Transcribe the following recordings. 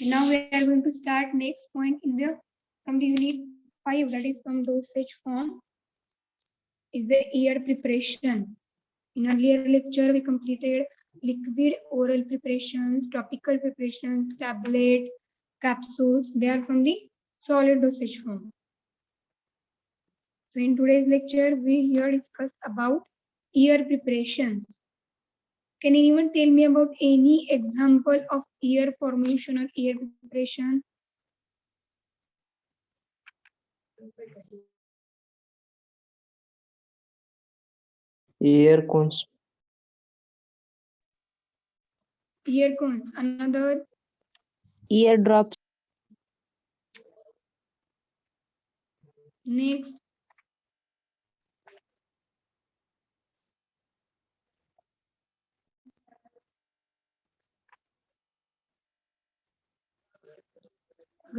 Now we are going to start next point in the from the unit 5, that is from dosage form, is the ear preparation. In earlier lecture we completed liquid oral preparations, topical preparations, tablet, capsules. They are from the solid dosage form. So in today's lecture we here discuss about ear preparations. Can anyone tell me about any example of ear formulation or ear preparation? Ear cones. Ear cones. Another. Eardrops. Next.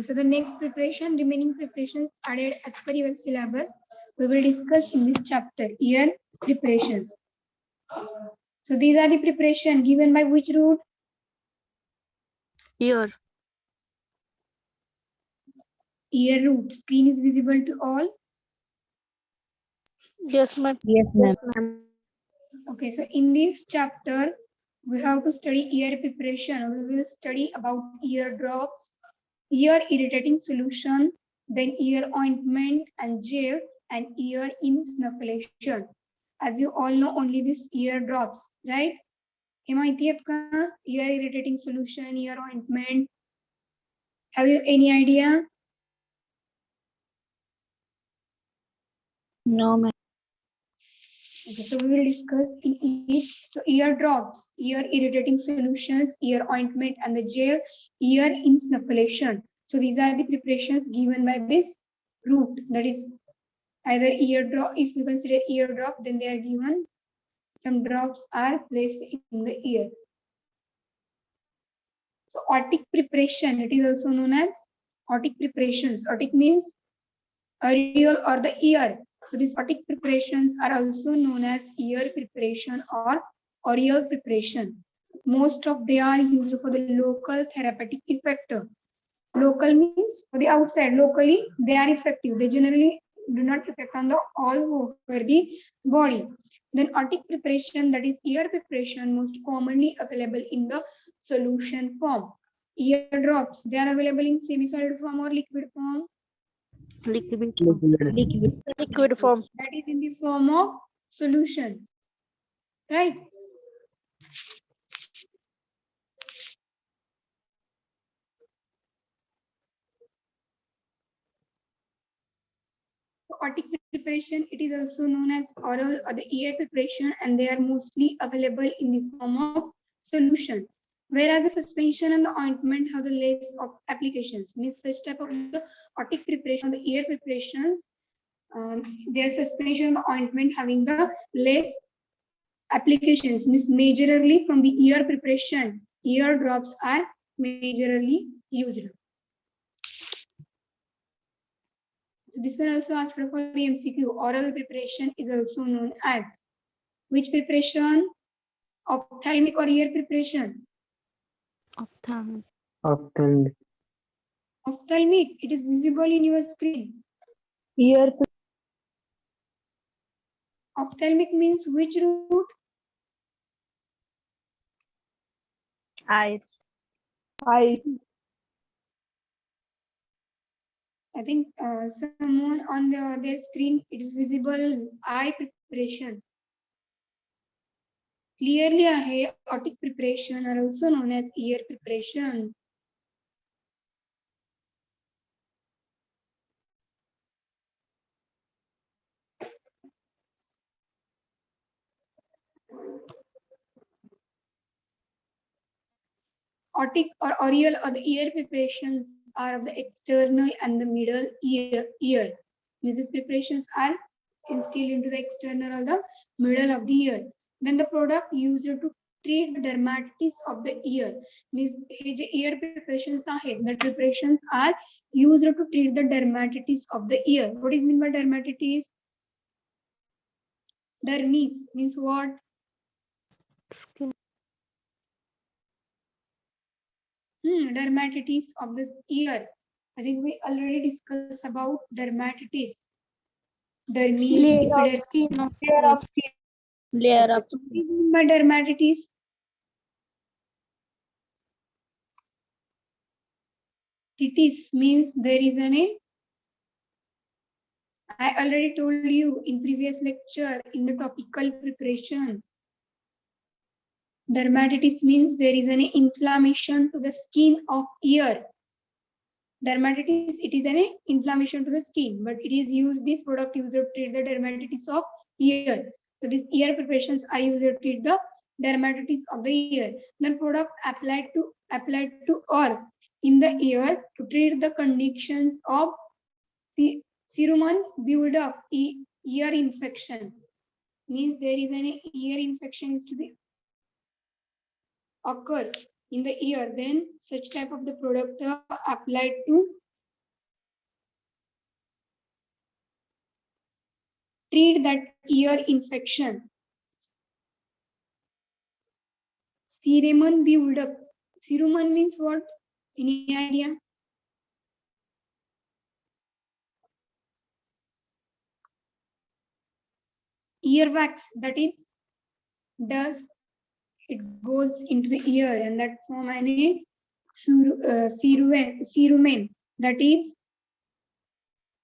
So the next preparation, remaining preparations added as per your syllabus, we will discuss in this chapter, ear preparations. So these are the preparation given by which route? Ear. Ear route. Screen is visible to all. Yes, ma'am. Yes, ma'am. Okay, so in this chapter, we have to study ear preparation. We will study about ear drops, ear irritating solution, then ear ointment and gel, and ear insnufflation. As you all know, only this ear drops, right? हे माहिती आहेत का? Ear irritating solution, ear ointment. Have you any idea? No, ma'am. Okay, so we will discuss in each. So ear drops, ear irritating solutions, ear ointment, and the gel, ear insnufflation. So these are the preparations given by this route. That is either ear drop. If you consider ear drop, then they are given. Some drops are placed in the ear. So otic preparation, it is also known as otic preparations. Otic means areole or the ear. So these otic preparations are also known as ear preparation or areole preparation. Most of they are used for the local therapeutic effect. Local means for the outside. Locally, they are effective. They generally do not affect on the all over the body. Then otic preparation, that is ear preparation, most commonly available in the solution form. Ear drops, they are available in semi-solid form or liquid form. Liquid form. That is in the form of solution, right? Otic preparation, it is also known as oral or the ear preparation, and they are mostly available in the form of solution. Whereas the suspension and the ointment have the less of applications. Means such type of the otic preparation, the ear preparations, their suspension and the ointment having the less applications. Means majorly from the ear preparation, ear drops are majorly used. So this one also asked for the MCQ. Oral preparation is also known as which preparation? Ophthalmic or ear preparation? Ophthalmic. Ophthalmic. Ophthalmic. It is visible in your screen. Ear. Ophthalmic means which root? Eye. I think someone on their screen, it is visible eye preparation. Clearly, a otic preparation are also known as ear preparation. Otic or areole or the ear preparations are of the external and the middle ear. These preparations are instilled into the external or the middle of the ear. Then the product used to treat the dermatitis of the ear. Means ear preparations are the preparations are used to treat the dermatitis of the ear. What is meant by dermatitis? Dermis means what? Skin. dermatitis of the ear. I think we already discussed about dermatitis. Dermis, Layer of epidermis. skin. Layer of What do you mean by dermatitis? Titis means there is an I already told you in previous lecture in the topical preparation. Dermatitis means there is an inflammation to the skin of ear. Dermatitis, it is an inflammation to the skin, but it is used, this product used to treat the dermatitis of ear. So these ear preparations are used to treat the dermatitis of the ear. Then product applied to or in the ear to treat the conditions of the cerumen buildup, ear infection. Means there is an ear infection is to be occurs in the ear, then such type of the product are applied to treat that ear infection. Cerumen buildup. Cerumen means what? Any idea? Earwax, that is dust. It goes into the ear and that form an cerumen, that is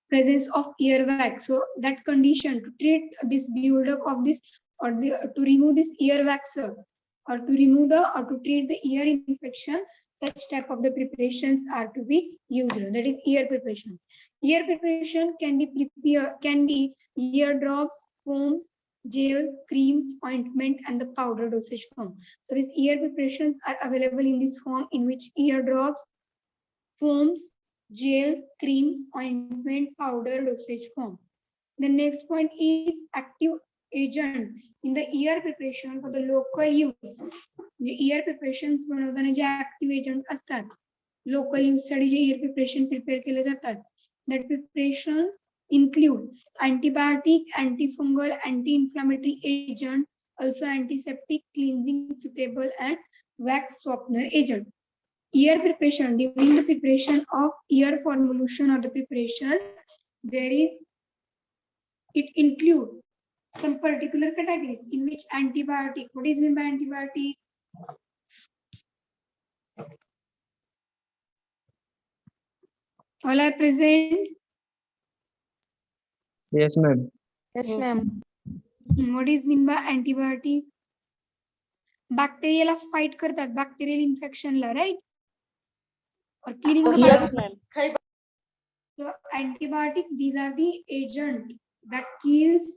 presence of earwax. So that condition to treat this buildup of this or to remove this earwax or to remove the or to treat the ear infection, such type of the preparations are to be used. That is ear preparation. Ear preparation can be ear drops, foams, gel, creams, ointment, and the powder dosage form. So these ear preparations are available in this form, in which ear drops, foams, gel, creams, ointment, powder dosage form. The next point is active agent in the ear preparation for the local use. The ear preparations बनवताना जे active agent असतात, local use साठी जे ear preparation prepare केले जातात, that preparations include antibiotic, antifungal, anti-inflammatory agent, also antiseptic, cleansing, suitable, and wax softener agent. Ear preparation, during the preparation of ear formulation or the preparation, it includes some particular categories in which antibiotic, what is meant by antibiotic? All are present? Yes, ma'am. Yes, ma'am. What is meant by antibiotic? Bacterial fight करतात, bacterial infection La, right? Or killing the Yes, bacteria. ma'am. So antibiotic, these are the agent that kills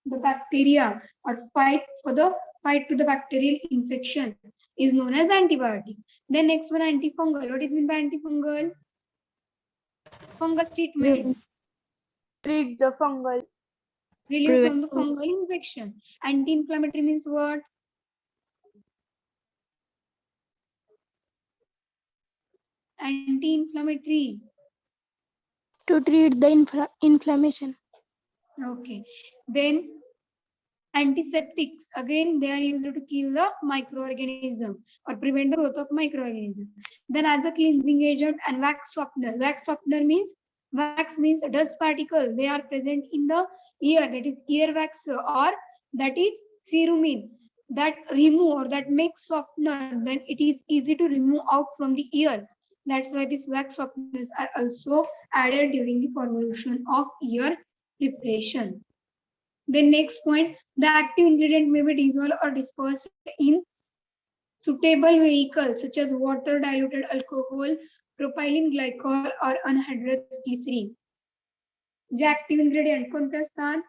the bacteria or fight to the bacterial infection is known as antibiotic. Then next one, antifungal. What is meant by antifungal? Fungus treatment. Treat the fungal. Relief from the fungal infection. Anti-inflammatory means what? Anti-inflammatory. To treat the inflammation. Okay. Then antiseptics, again they are used to kill the microorganism or prevent the growth of microorganisms. Then as a cleansing agent and wax softener. Wax softener means a dust particle. They are present in the ear, that is earwax or that is cerumen, that remove or that makes softener. Then it is easy to remove out from the ear. That's why these wax softeners are also added during the formulation of ear preparation. The next point, the active ingredient may be dissolved or dispersed in suitable vehicles such as water, diluted alcohol, propylene glycol, or anhydrous glycerin. The active ingredient कोणते असतात?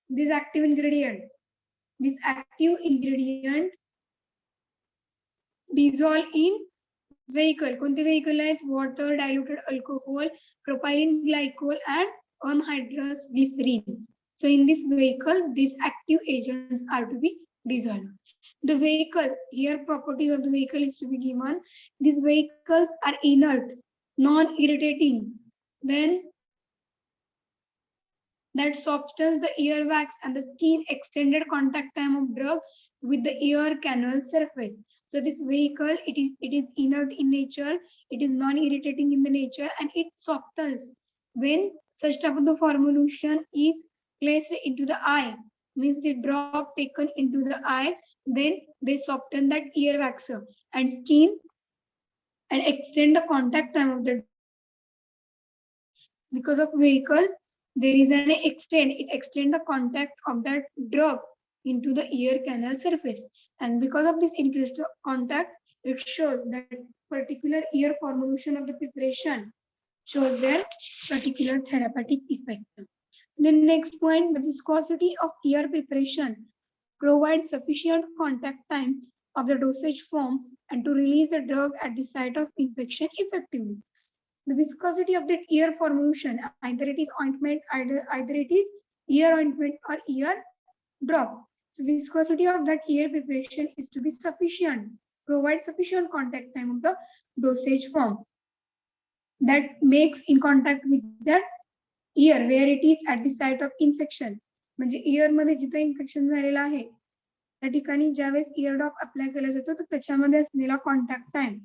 This active ingredient dissolve in vehicle. कोणते vehicle आहेत? Water, diluted alcohol, propylene glycol, and anhydrous glycerin. So in this vehicle, these active agents are to be dissolved. The vehicle, here properties of the vehicle is to be given. These vehicles are inert, non-irritating. Then that softens the earwax and the skin, extended contact time of drug with the ear canal surface. So this vehicle, it is inert in nature, it is non-irritating in the nature, and it softens when such type of the formulation is placed into the eye. Means the drop taken into the eye, then they soften that earwax and skin and extend the contact time of the, because of vehicle there is an it extend the contact of that drug into the ear canal surface, and because of this increased contact it shows that particular ear formulation of the preparation shows their particular therapeutic effect. The next point, the viscosity of ear preparation provides sufficient contact time of the dosage form and to release the drug at the site of infection effectively. The viscosity of that ear formulation, either it is ointment, either it is ear ointment or ear drop. So viscosity of that ear preparation is to be sufficient, provide sufficient contact time of the dosage form that makes in contact with that ear where it is at the site of infection. म्हणजे ear मध्ये जिथं infection झालेलं आहे त्या ठिकाणी ज्यावेळेस ear drop apply केला जातो तर त्याच्यामध्ये असलेला contact time,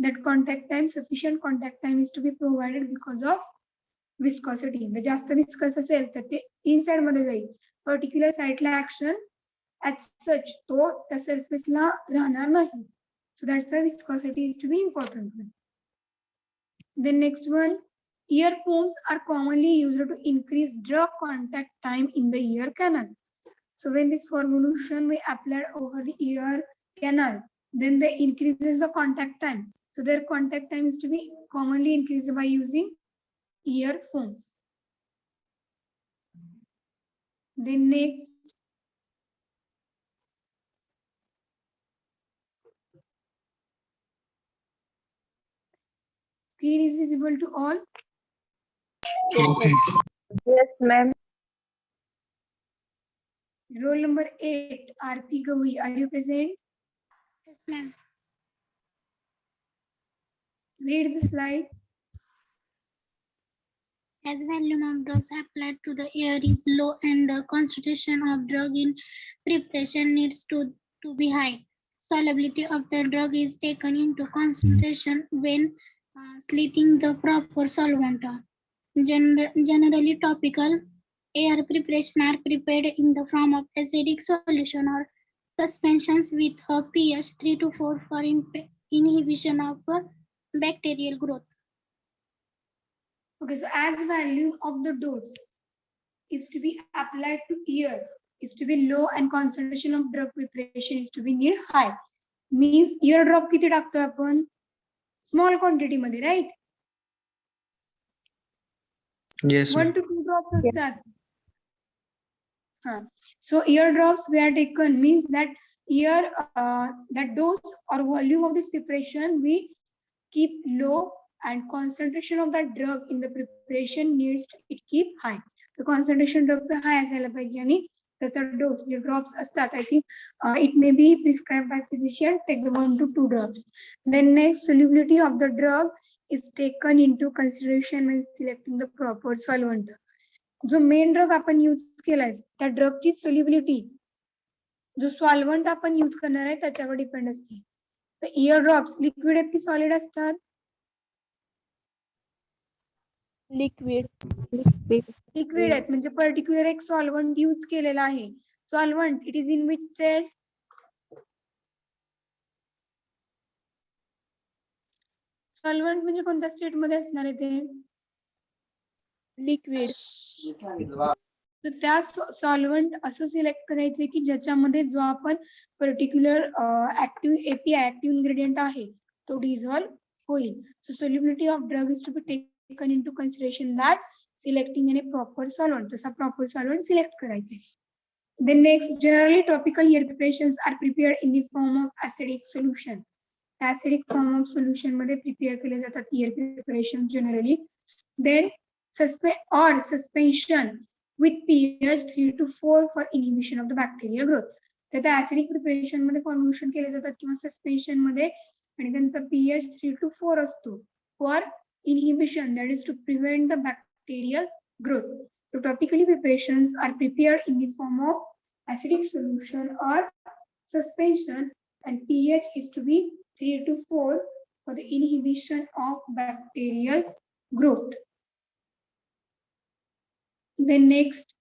that contact time, sufficient contact time is to be provided because of viscosity. जर जास्त viscous असेल तर ते इनसाइड मध्ये जाईल, पर्टिक्युलर साइटला ऍक्शन as such तो त्या सरफेसला राहणार नाही. So that's why viscosity is to be important. Then next one, ear foams are commonly used to increase drug contact time in the ear canal. So when this formulation we applied over the ear canal, then they increases the contact time. So their contact time is to be commonly increased by using ear foams. Then next, screen is visible to all. Yes, ma'am. Roll number 8, Aarti Gauri, are you present? Yes, ma'am. Read the slide. As volume of drugs applied to the ear is low and the concentration of drug in preparation needs to be high, solubility of the drug is taken into consideration when selecting the proper solvent. Generally, topical ear preparation are prepared in the form of acidic solution or suspensions with a pH 3 to 4 for inhibition of bacterial growth. Okay, so as volume of the dose is to be applied to ear is to be low and concentration of drug preparation is to be need high. Means ear drop किती टाकतो आपण? Small quantity मध्ये, right? Yes, 1 to 2 drops असतात. So ear drops were taken means that ear that dose or volume of this preparation we keep low and concentration of that drug in the preparation needs to it keep high. The concentration drugs high असायला पाहिजे आणि त्याचा dose जे drops असतात I think it may be prescribed by physician, take the 1 to 2 drops. Then next, solubility of the drug is taken into consideration when selecting the proper solvent. जो main drug आपण use केलाय त्या ड्रगची solubility जो solvent आपण use करणार आहे त्याच्यावर depend असते. तर इयर ड्रॉप्स लिक्विड आहेत की सॉलिड असतात? लिक्विड लिक्विड आहेत म्हणजे पर्टिक्युलर एक सॉल्व्हंट यूज केलेला आहे. Solvent it is in which state? Solvent म्हणजे कोणत्या स्टेट मध्ये असणार आहे ते? लिक्विड. तर त्या सॉल्व्हंट असं सिलेक्ट करायचे की ज्याच्यामध्ये जो आपण particular active API active ingredient आहे तो डिझॉल्व होईल. So solubility of drug is to be taken into consideration that selecting any proper solvent. तसा प्रॉपर सॉल्व्हंट सिलेक्ट करायचे. Then next, generally topical ear preparations are prepared in the form of acidic solution. Acidic form of solution मध्ये prepare केले जातात ear preparation generally. Then suspension with pH 3 to 4 for inhibition of the bacterial growth. तर त्या acidic preparation मध्ये formulation केले जातात किंवा suspension मध्ये आणि त्यांचा pH 3 to 4 असतो for inhibition, that is to prevent the bacterial growth. So topically preparations are prepared in the form of acidic solution or suspension, and pH is to be 3 to 4 for the inhibition of bacterial growth. Then next,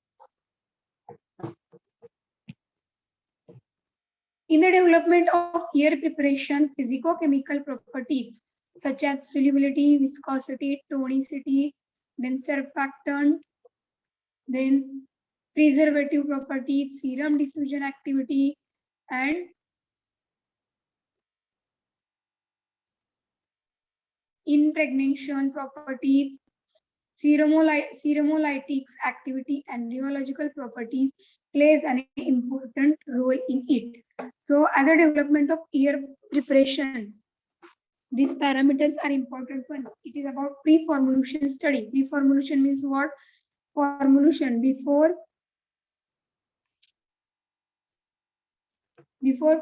in the development of air preparation, physicochemical properties such as solubility, viscosity, tonicity, then surfactant, then preservative properties, serum diffusion activity, and impregnation properties, seromolytics activity, and rheological properties plays an important role in it. So as a development of air preparations, these parameters are important one. It is about pre-formulation study. Pre-formulation means what? Formulation before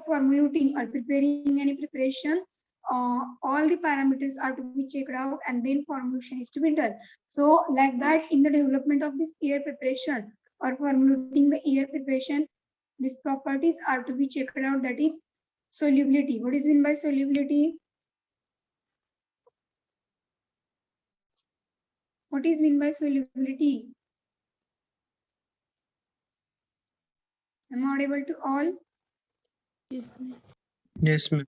formulating or preparing any preparation, all the parameters are to be checked out and then formulation is to be done. So like that, in the development of this air preparation or formulating the air preparation, these properties are to be checked out, that is solubility. What is meant by solubility? What is meant by solubility? Am I audible to all? Yes, ma'am.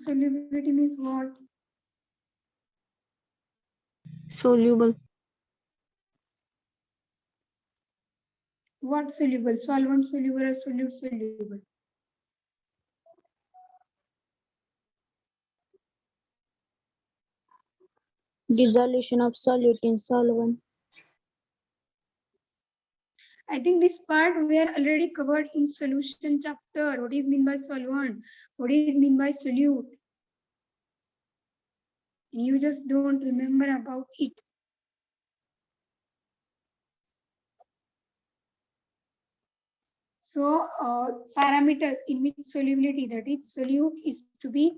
Solubility means what? Soluble. What soluble? Solvent soluble or solute soluble? Dissolution of solute in solvent. I think this part we are already covered in solution chapter. What is mean by solvent? What is mean by solute? You just don't remember about it. So parameters in which solubility, that is solute, is to be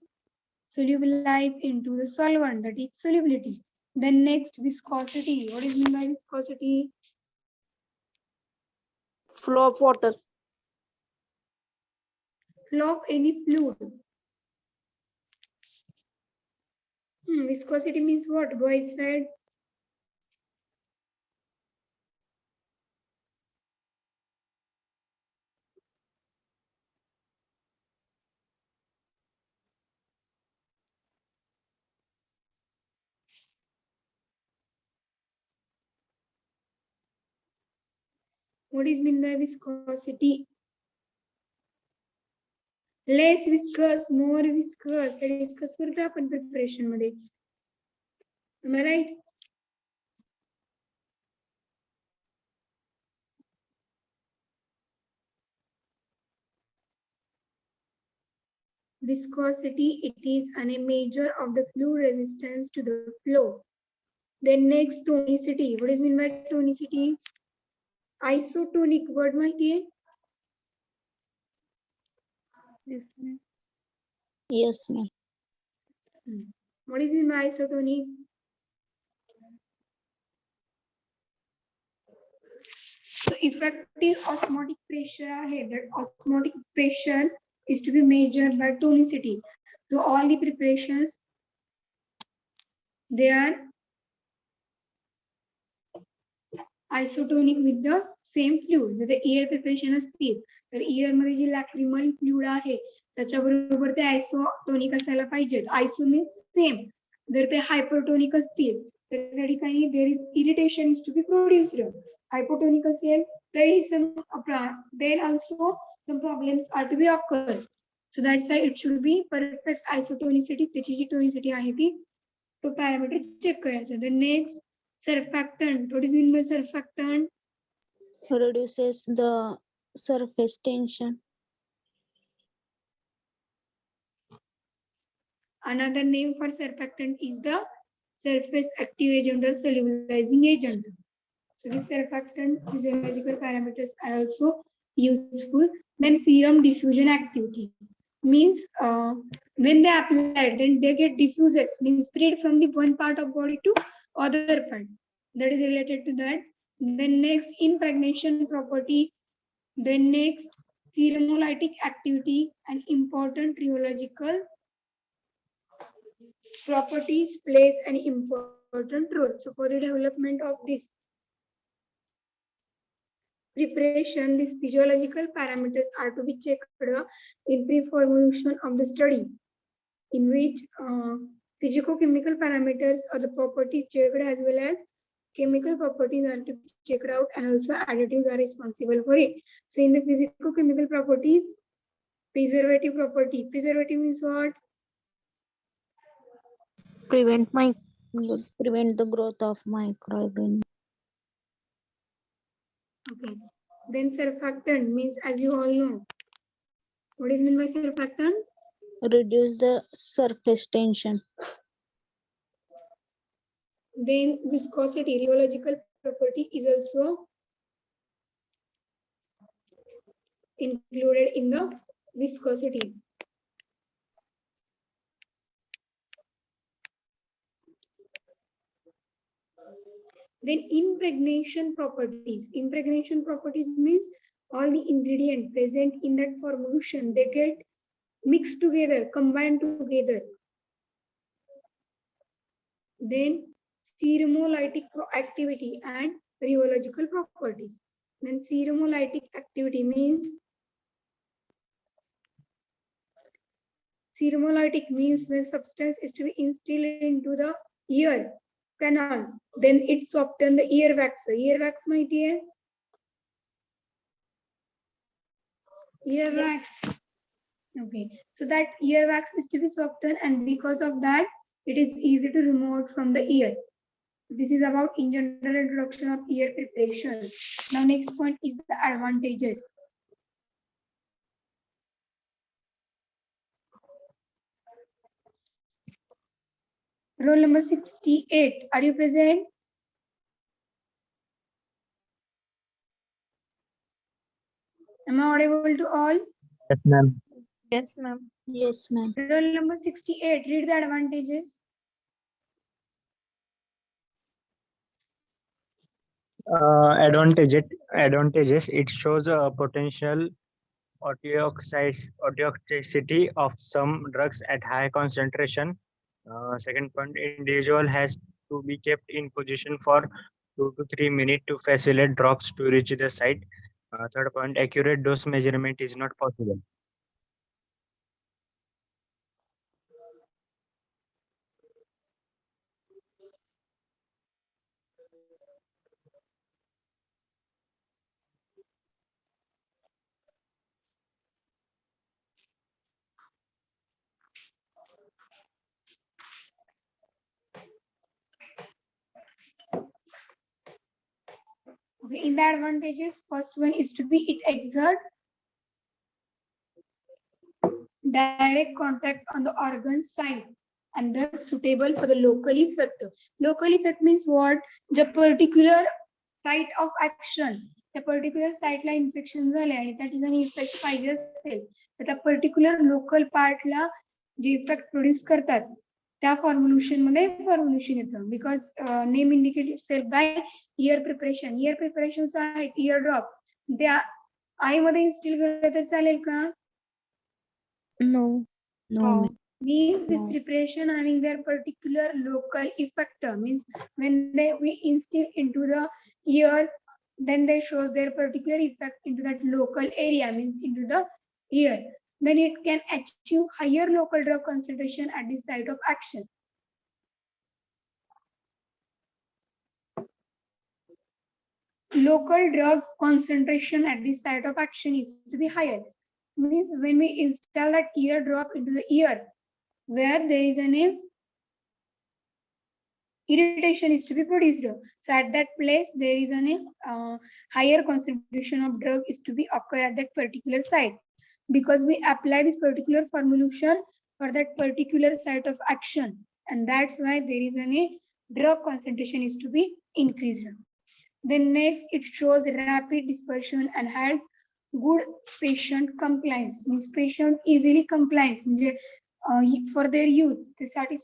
solubilized into the solvent, that is solubility. Then next, viscosity. What is mean by viscosity? Flow of water. Flow of any fluid. Viscosity means what? Go inside. What is mean by viscosity? Less viscous, more viscous. Hey discuss करतो आपण preparation मध्ये. Am I right? Viscosity, it is a measure of the fluid resistance to the flow. Then next, tonicity. What is mean by tonicity? Isotonic word माहिती आहे? Yes, ma'am. What is mean by isotonic? So effective osmotic pressure आहे, that osmotic pressure is to be measured by tonicity. So all the preparations, they are isotonic with the same fluid. जर air preparation असतील तर air मध्ये जी लॅक्रिमल fluid आहे त्याच्याबरोबर ते isotonic असायला पाहिजेत. Iso means same. जर ते हायपरटोनिक असतील तर त्या ठिकाणी there is irritation is to be produced. Hypotonic असेल तरी then also some problems are to be occur. So that's why it should be perfect isotonicity. त्याची जी टोनिसिटी आहे ती तो पॅरामीटर चेक करायचा. The next, surfactant. What is mean by surfactant? Reduces the surface tension. Another name for surfactant is the surface active agent or solubilizing agent. So this surfactant physiological parameters are also useful. Then serum diffusion activity means when they apply, then they get diffused, means spread from the one part of body to other part. that is related to that. Then next, impregnation property. Then next, seromolytic activity and important rheological properties plays an important role. So for the development of this preparation, these physiological parameters are to be checked in pre-formulation of the study, in which physicochemical parameters or the properties checked as well as chemical properties are to be checked out, and also additives are responsible for it. So in the physicochemical properties, preservative property. Preservative means what? Prevent the growth of microorganisms. Okay. Then surfactant means, as you all know, what is meant by surfactant? Reduce the surface tension. Then viscosity, rheological property is also included in the viscosity. Then impregnation properties. Impregnation properties means all the ingredients present in that formulation, they get mixed together, combined together. Then seromolytic activity and rheological properties. Then seromolytic activity means when substance is to be instilled into the ear canal, then it soften the ear wax. Ear wax माहिती है? Ear wax. Okay, so that ear wax is to be softened, and because of that, it is easy to remove from the ear. This is about in general introduction of ear preparation. Now next point is the advantages. Roll number 68. Are you present? Am I audible to all? Yes, ma'am. Yes, ma'am. Yes, ma'am. Roll number 68. Read the advantages. Advantages. It shows a potential authenticity of some drugs at high concentration. Second point, individual has to be kept in position for 2 to 3 minutes to facilitate drops to reach the site. Third point, accurate dose measurement is not possible. Okay, in the advantages, first one is to be it exert direct contact on the organ site and thus suitable for the local effect. Local effect means what? The particular site of action. त्या particular साईटला infection झाले आणि त्या ठिकाणी effect पाहिजे असेल तर त्या पर्टिक्युलर लोकल पार्टला जे इफेक्ट प्रोड्यूस करतात त्या फॉर्म्युलेशन मध्ये फॉर्म्युलेशन येतं. Because name indicated self by ear preparation. Ear preparation आहेत इयर ड्रॉप, त्या आई मध्ये इन्स्टिल केलं तर चालेल का? No. No. ma'am. Means this No. preparation having their particular local effector, means when we instill into the ear, then they shows their particular effect into that local area, means into the ear. Then it can achieve higher local drug concentration at the site of action. Local drug concentration at the site of action is to be higher. Means when we install that ear drop into the ear, where there is an irritation is to be produced. So at that place, there is an higher concentration of drug is to be occur at that particular site, because we apply this particular formulation for that particular site of action, and that's why there is an drug concentration is to be increased. Then next, it shows rapid dispersion and has good patient compliance. Means patient easily compliance. म्हणजे for their use, त्यासाठी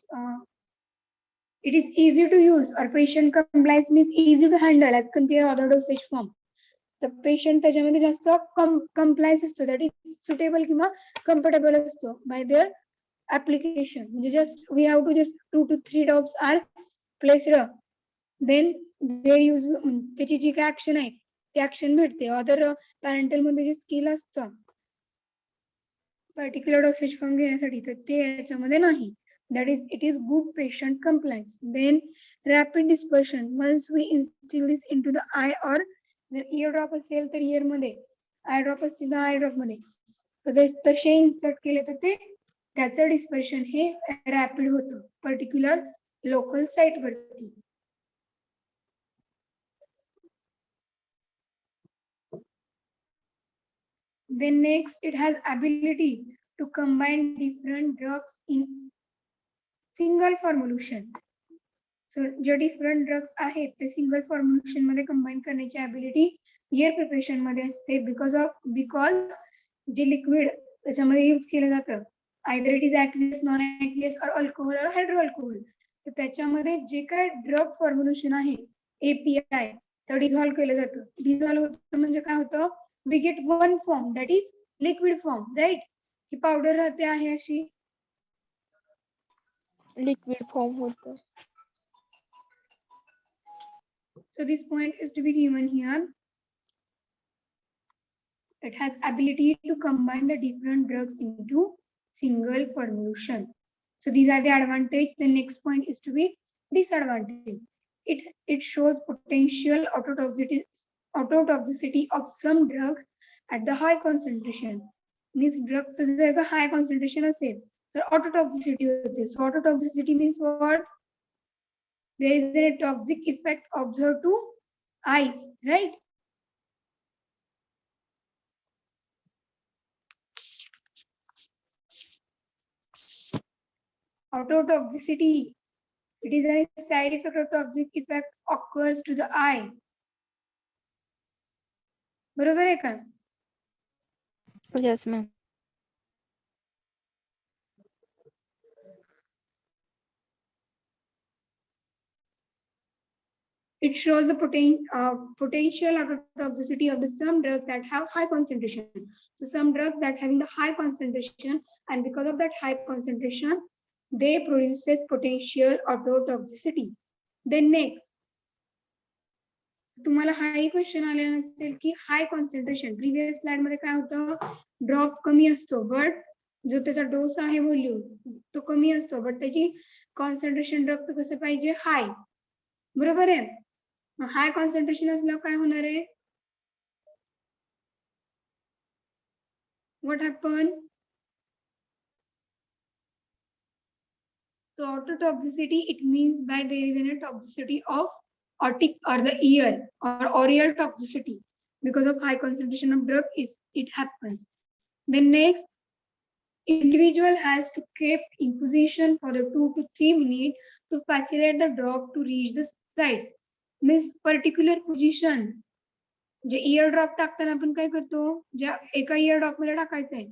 It is easy to use or patient compliance means easy to handle as compared other dosage form. The patient त्याच्यामध्ये जास्त compliance असतो, that is suitable किंवा comfortable असतो by their application. म्हणजे just we have to just 2 to 3 drops are placed. Then they use त्याची जी काय action आहे ती ऍक्शन भेटते. अदर पॅरेंटल मध्ये जे स्किल असतं पर्टिक्युलर डोसेज फॉर्म घेण्यासाठी तर ते याच्यामध्ये नाही. That is, it is good patient compliance. Then rapid dispersion. Once we instill this into the eye or जर ear drop असेल तर ear मध्ये, eye drop असतील तर eye drop मध्ये, तर तसे इन्सर्ट केले तर ते त्याचं डिस्पर्शन हे रॅपिड होतं पर्टिक्युलर लोकल साइट वरती. Then next, it has ability to combine different drugs in single formulation. So J different drugs आहेत ते single formulation मध्ये combine करण्याची ability ear preparation मध्ये असते because जे liquid त्याच्यामध्ये use केलं जातं either it is aqueous, non-aqueous or alcohol or hydroalcohol. तर त्याच्यामध्ये जे काय drug formulation आहे API तर dissolve केलं जातं. Dissolve होतं म्हणजे काय होतं, we get one form, that is liquid form, right? He powder राहते आहे अशी लिक्विड फॉर्म होतं. So this point is to be given here. It has ability to combine the different drugs into single formulation. So these are the advantage. The next point is to be disadvantage. It shows potential autotoxicity of some drugs at the high concentration. Means drugs जर का high concentration असेल तर autotoxicity होते. So autotoxicity means what? There is a toxic effect observed to eyes, right? Autotoxicity. It is a side effect or toxic effect occurs to the eye. बरोबर आहे का? Yes ma'am. It shows the potential autotoxicity of the some drugs that have high concentration. So some drugs that having the high concentration, and because of that high concentration, they produces potential autotoxicity. Then next, तुम्हाला हाही question आलेला नसेल की हाय concentration previous slide मध्ये काय होतं, drop कमी असतो बट जो त्याचा डोस आहे व्हॉल्यूम तो कमी असतो बट त्याची कॉन्सन्ट्रेशन ड्रगचं कसं पाहिजे हाय. बरोबर आहे. हाय कॉन्सन्ट्रेशन असल्यावर काय होणार आहे, what happen? So autotoxicity, it means by there is a toxicity of otic or the ear or oral toxicity because of high concentration of drug is it happens. Then next, individual has to keep in position for the 2 to 3 minutes to facilitate the drug to reach the sites. Means particular position. जे ear drop टाकताना आपण काय करतो, ज्या एका ear drop मध्ये टाकायचंय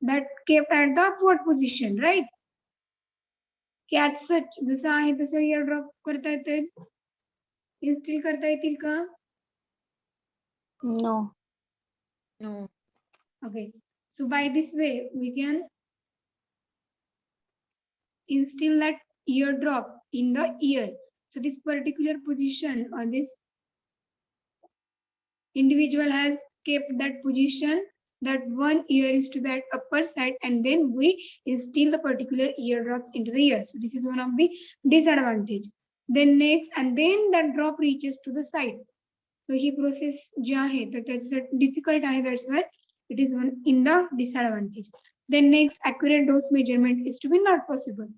that kept at the upward position, right? Catch such जसं आहे तसं इयर ड्रॉप करता येते, इन्स्टिल करता येतील का? No. No. Okay, so by this way we can instill that ear drop in the ear. So this particular position or this individual has kept that position, that one ear is to that upper side, and then we instill the particular ear drops into the ear. So this is one of the disadvantage. Then next, and then that drop reaches to the side. So he process जे आहे तर त्याचं difficult आहे, that's why it is one in the disadvantage. Then next, accurate dose measurement is to be not possible.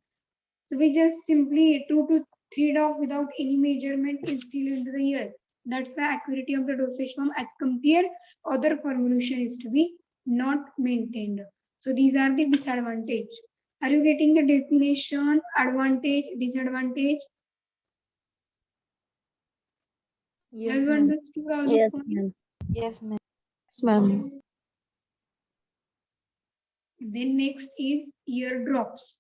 So we just simply 2 to 3 drops without any measurement instill into the ear. That's the accuracy of the dosage form as compared other formulation is to be not maintained. So these are the disadvantage. Are you getting the definition, advantage, disadvantage? Yes, Have you ma'am. understood all these Yes points? ma'am. Yes, ma'am. Yes ma'am. Then next is ear drops.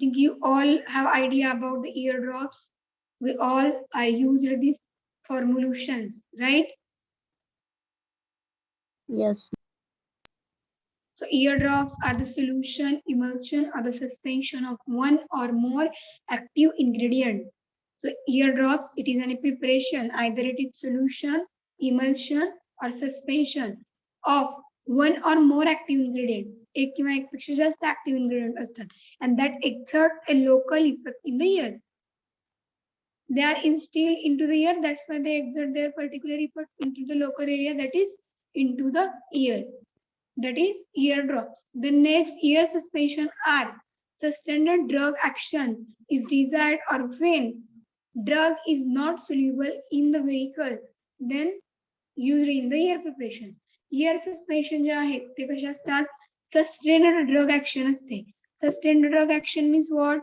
think you all have idea about the eardrops. We all are used these formulations, right? Yes. So eardrops are the solution, emulsion, or the suspension of one or more active ingredient. So eardrops, it is a preparation, either it is solution, emulsion, or suspension of one or more active ingredient. एक किंवा एकपेक्षा जास्त active ingredient असतात, and that exert a local effect in the ear. They are instilled into the ear, that's why they exert their particular effect into the local area, that is into the ear. That is eardrops. The next ear suspension are sustained drug action is desired or when drug is not soluble in the vehicle, then used in the ear preparation. Ear suspension जे आहेत ते कशा असतात? Sustained drug action असते. Sustained drug action means what?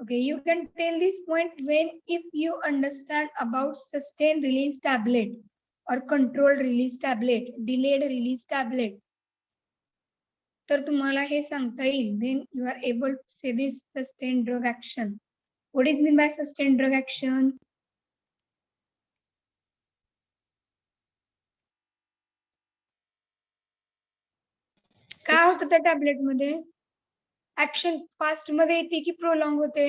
Okay, you can tell this point when if you understand about sustained release tablet or controlled release tablet, delayed release tablet. तर तुम्हाला हे सांगता येईल, then you are able to say this sustained drug action. What is mean by sustained drug action? काय होतं त्या tablet मध्ये? Action fast मध्ये येते की प्रोलॉंग होते?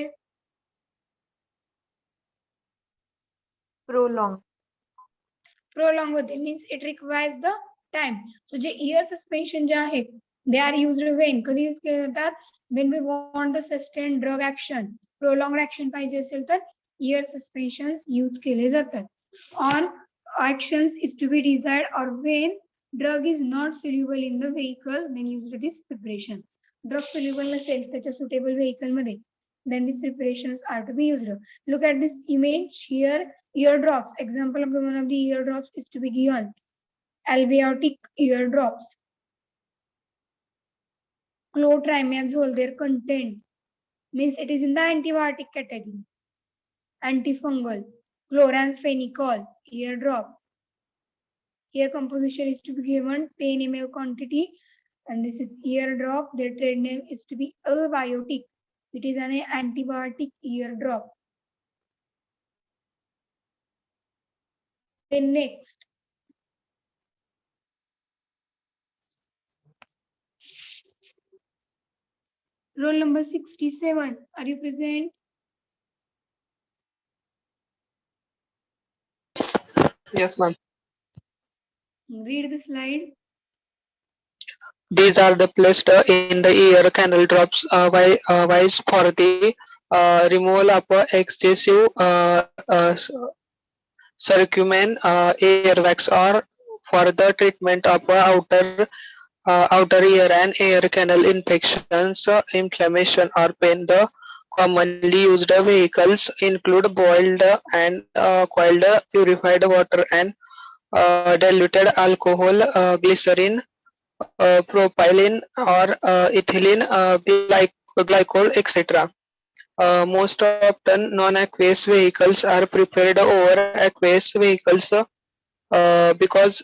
Prolong. Prolong होते means it requires the time. So J ear suspension जे आहेत, they are used when? कधी यूज केले जातात? When we want the sustained drug action, prolonged action पाहिजे असेल तर ear suspensions use केले जातात. Or actions is to be desired or when drug is not soluble in the vehicle, then used this preparation. Drug soluble नसेल त्याच्या suitable vehicle मध्ये, then these preparations are to be used. Look at this image here. Eardrops. Example of the one of the eardrops is to be given. Alveotic eardrops. Clotrimazole, their content means it is in the antibiotic category. Antifungal. Chloramphenicol eardrop. Here composition is to be given 10 ml quantity, and this is eardrop. Their trade name is to be Alveotic. It is an antibiotic eardrop. Then next, roll number 67. Are you present? Yes, ma'am. Read the slide. These are the placed in the ear canal drops wise for the removal of excessive curcumin earwax or for the treatment of outer ear and ear canal infections, inflammation or pain. The commonly used vehicles include boiled and coiled purified water and diluted alcohol, glycerin, propylene or ethylene glycol, etc. Most often non-aqueous vehicles are preferred over aqueous vehicles because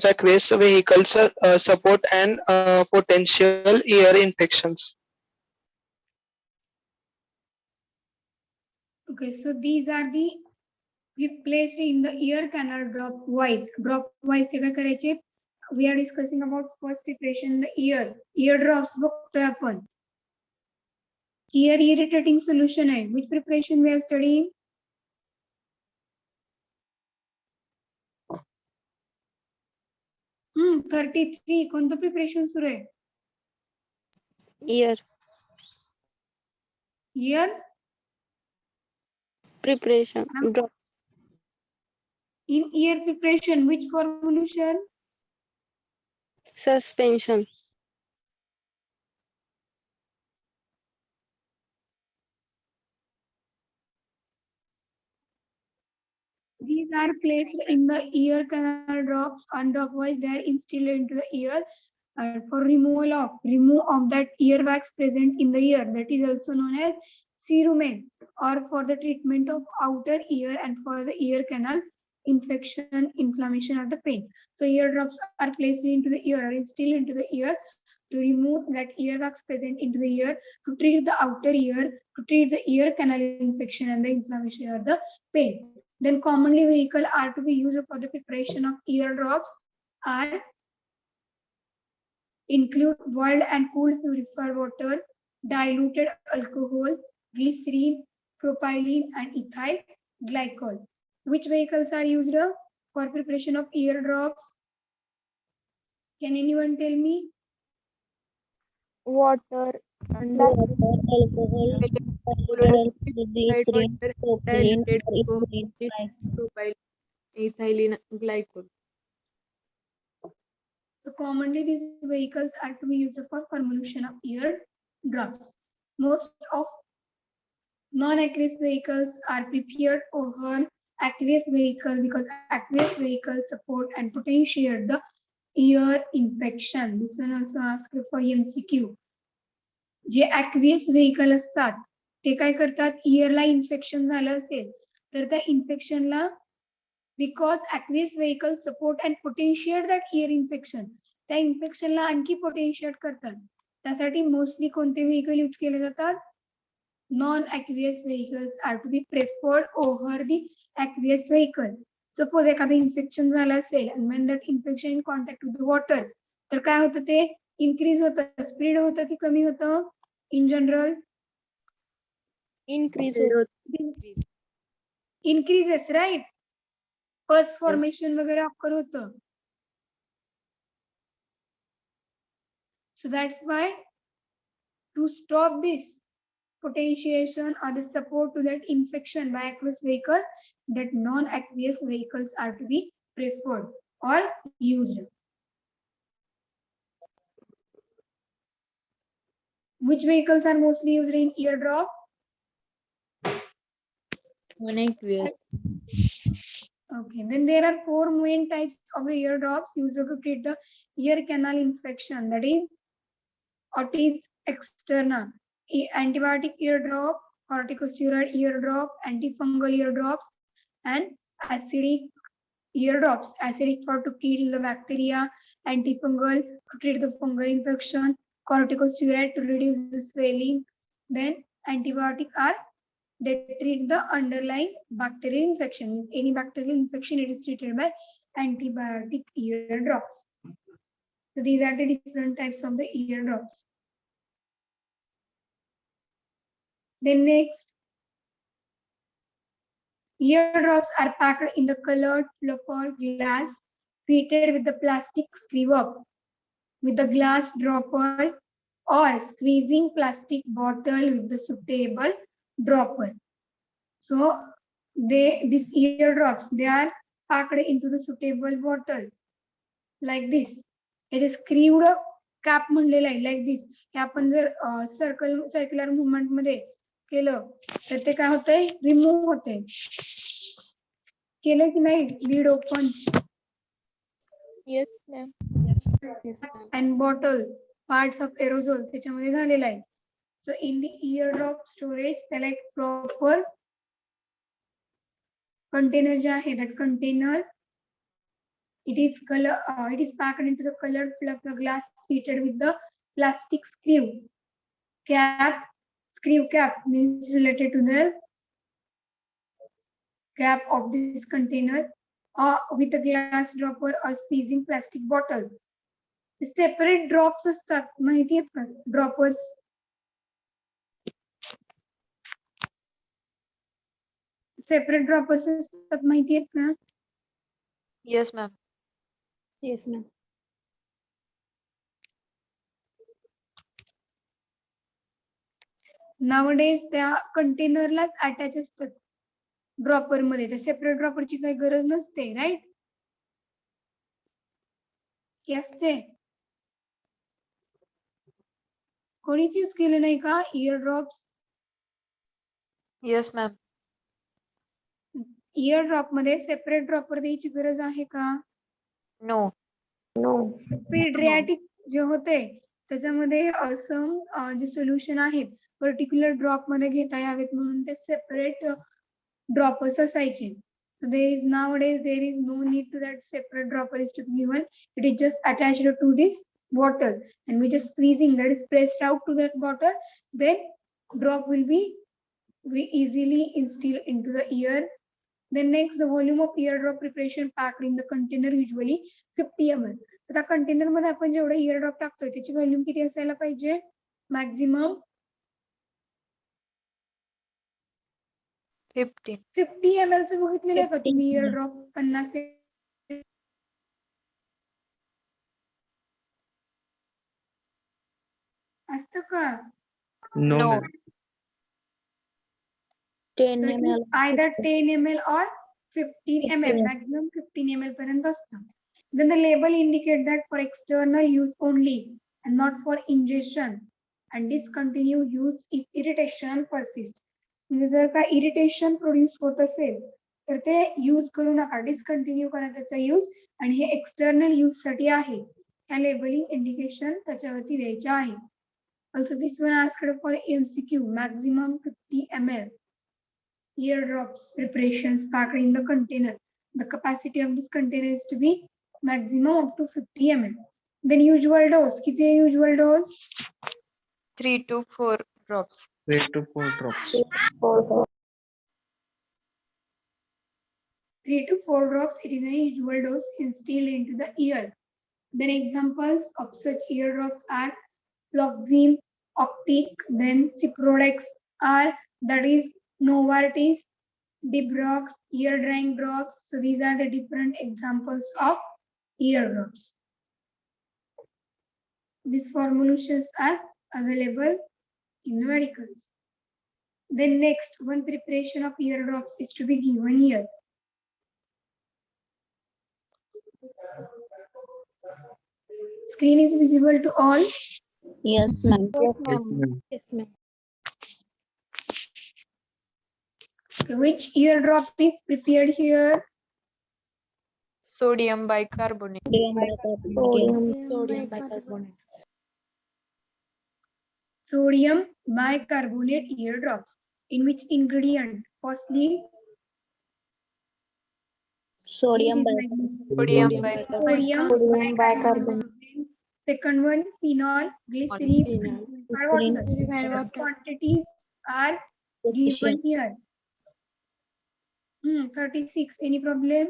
aqueous vehicles support an potential ear infections. Okay, so these are the we placed in the ear canal drop wise. Drop wise ते काय करायचे? We are discussing about first preparation in the ear. Eardrops बघतोय आपण. Ear irritating solution आहे. Which preparation we are studying? 33. कोणतं preparation सुरू आहे? Ear Ear preparation. Drop. in ear preparation, which formulation? Suspension. These are placed in the ear canal drops on dropwise. They are instilled into the ear for remove of that earwax present in the ear. That is also known as cerumen, or for the treatment of outer ear and for the ear canal infection, inflammation, or the pain. So ear drops are placed into the ear or instilled into the ear to remove that earwax present into the ear, to treat the outer ear, to treat the ear canal infection and the inflammation or the pain. Then commonly vehicle are to be used for the preparation of ear drops are include boiled and cooled purified water, diluted alcohol, glycerine, propylene, and ethyl glycol. Which vehicles are used for preparation of ear drops? Can anyone tell me? Water, alcohol, Diluted glycerin, water, propylene, diluted or alcohol, ethylene propylene, ethylene glycol. So commonly these vehicles are to be used for formulation of ear drops. Most of non-aqueous vehicles are prepared over aqueous vehicles because aqueous vehicles support and potentiate the ear infection. This one also asked for MCQ. J aqueous vehicle असतात ते काय करतात इयरला infection झालं असेल तर त्या इन्फेक्शनला because aqueous vehicle support and potentiate that ear infection त्या इन्फेक्शनला आणखी पोटेन्शिएट करतात त्यासाठी मोस्टली कोणते व्हेकल यूज केले जातात non aqueous vehicles are to be preferred over the aqueous vehicle. Suppose एखादं इन्फेक्शन झालं असेल and when that infection in contact with the water तर काय होतं ते इन्क्रीज होतं स्प्रेड होतं की कमी होतं in general increase increases right pus formation वगैरे occur होतं so that's why to stop this potentiation or the support to that infection by aqueous vehicle that non-aqueous vehicles are to be preferred or used. Which vehicles are mostly used in ear drop? Non-aqueous. Okay, then there are four main types of the ear drops used to treat the ear canal infection, that is otitis externa, antibiotic ear drop, corticosteroid ear drop, antifungal ear drops, and acidic ear drops. Acidic for to kill the bacteria, antifungal to treat the fungal infection, corticosteroid to reduce the swelling. Then antibiotic are they treat the underlying bacterial infection. Means any bacterial infection it is treated by antibiotic ear drops. So these are the different types of the ear drops. Then next, ear drops are packed in the colored flopper glass fitted with the plastic screw up with the glass dropper or squeezing plastic bottle with the suitable dropper. So these ear drops they are packed into the suitable bottle like this. It is screwed up cap म्हणलेला आहे like this. हे आपण जर circular movement मध्ये केलं तर ते काय होतंय remove होते केलं की नाही lead open yes ma'am and bottle parts of aerosol त्याच्यामध्ये झालेला आहे so in the ear drop storage त्याला एक proper container जे आहे that container it is packed into the colored flopper glass fitted with the plastic screw cap means related to the cap of this container or with a glass dropper or squeezing plastic bottle. Separate drops असतात माहिती आहेत का droppers separate droppers असतात माहिती आहेत का Yes, ma'am. yes ma'am nowadays त्या कंटेनरलाच attach असतात ड्रॉपर मध्ये त्या सेपरेट ड्रॉपरची काही गरज नसते राईट की असते कोणीच यूज केले नाही का year drops Yes, ma'am. Year drop मध्ये सेपरेट ड्रॉपर द्यायची गरज आहे का No. पेड्रियाटिक जे होते त्याच्यामध्ये असं जे सोल्युशन आहेत पर्टिक्युलर ड्रॉप मध्ये घेता यावेत म्हणून ते सेपरेट ड्रॉपर्स असायचे So nowadays there is no need to that separate dropper is to be given. It is just attached to this bottle, and we just squeezing that is pressed out to that bottle. Then drop will be we easily instill into the ear. Then next, the volume of eardrop preparation packed in the container usually 50 ml. तर त्या container मध्ये आपण जेवढा eardrop टाकतोय त्याची volume किती असायला पाहिजे? मॅक्झिमम 50 ml चं बघितलेलं आहे का तुम्ही? eardrop 50 असतं का? No, No. ma'am. 10 So it is ml. either 10 ml or 15 ml, 15. maximum 15 ml पर्यंत असतं. Then the label indicate that for external use only and not for ingestion, and discontinue use if irritation persists. म्हणजे जर का irritation produce होत असेल तर ते use करू नका, डिस्कंटिन्यू करा त्याचा यूज, आणि हे एक्सटर्नल यूज साठी आहे. ह्या लेबलिंग इंडिकेशन त्याच्यावरती द्यायचे आहे. Also this one asked for MCQ, maximum 50 ml. Eardrops preparations packed in the container. The capacity of this container is to be maximum up to 50 ml. Then usual dose. किती आहे usual dose? 3 to 4 drops. 3 to 4 drops. 3 to 4 drops. It is a usual dose instilled into the ear. Then examples of such eardrops are Floxime, Optic, then Ciprodex are, that is Novartis, Dibrox, ear drying drops. So these are the different examples of eardrops. These formulations are available in the medicals. Then next, one preparation of eardrops is to be given here. Screen is visible to all. Yes, ma'am. Yes, ma'am. Yes, ma'am. Okay, which eardrop is prepared here? Sodium bicarbonate. Sodium bicarbonate. Sodium bicarbonate eardrops. In which ingredient? Firstly, Sodium Sodium sodium bicarbonate. Second one, phenol, glycerin, purified water. Quantities are given here. 36. Any problem?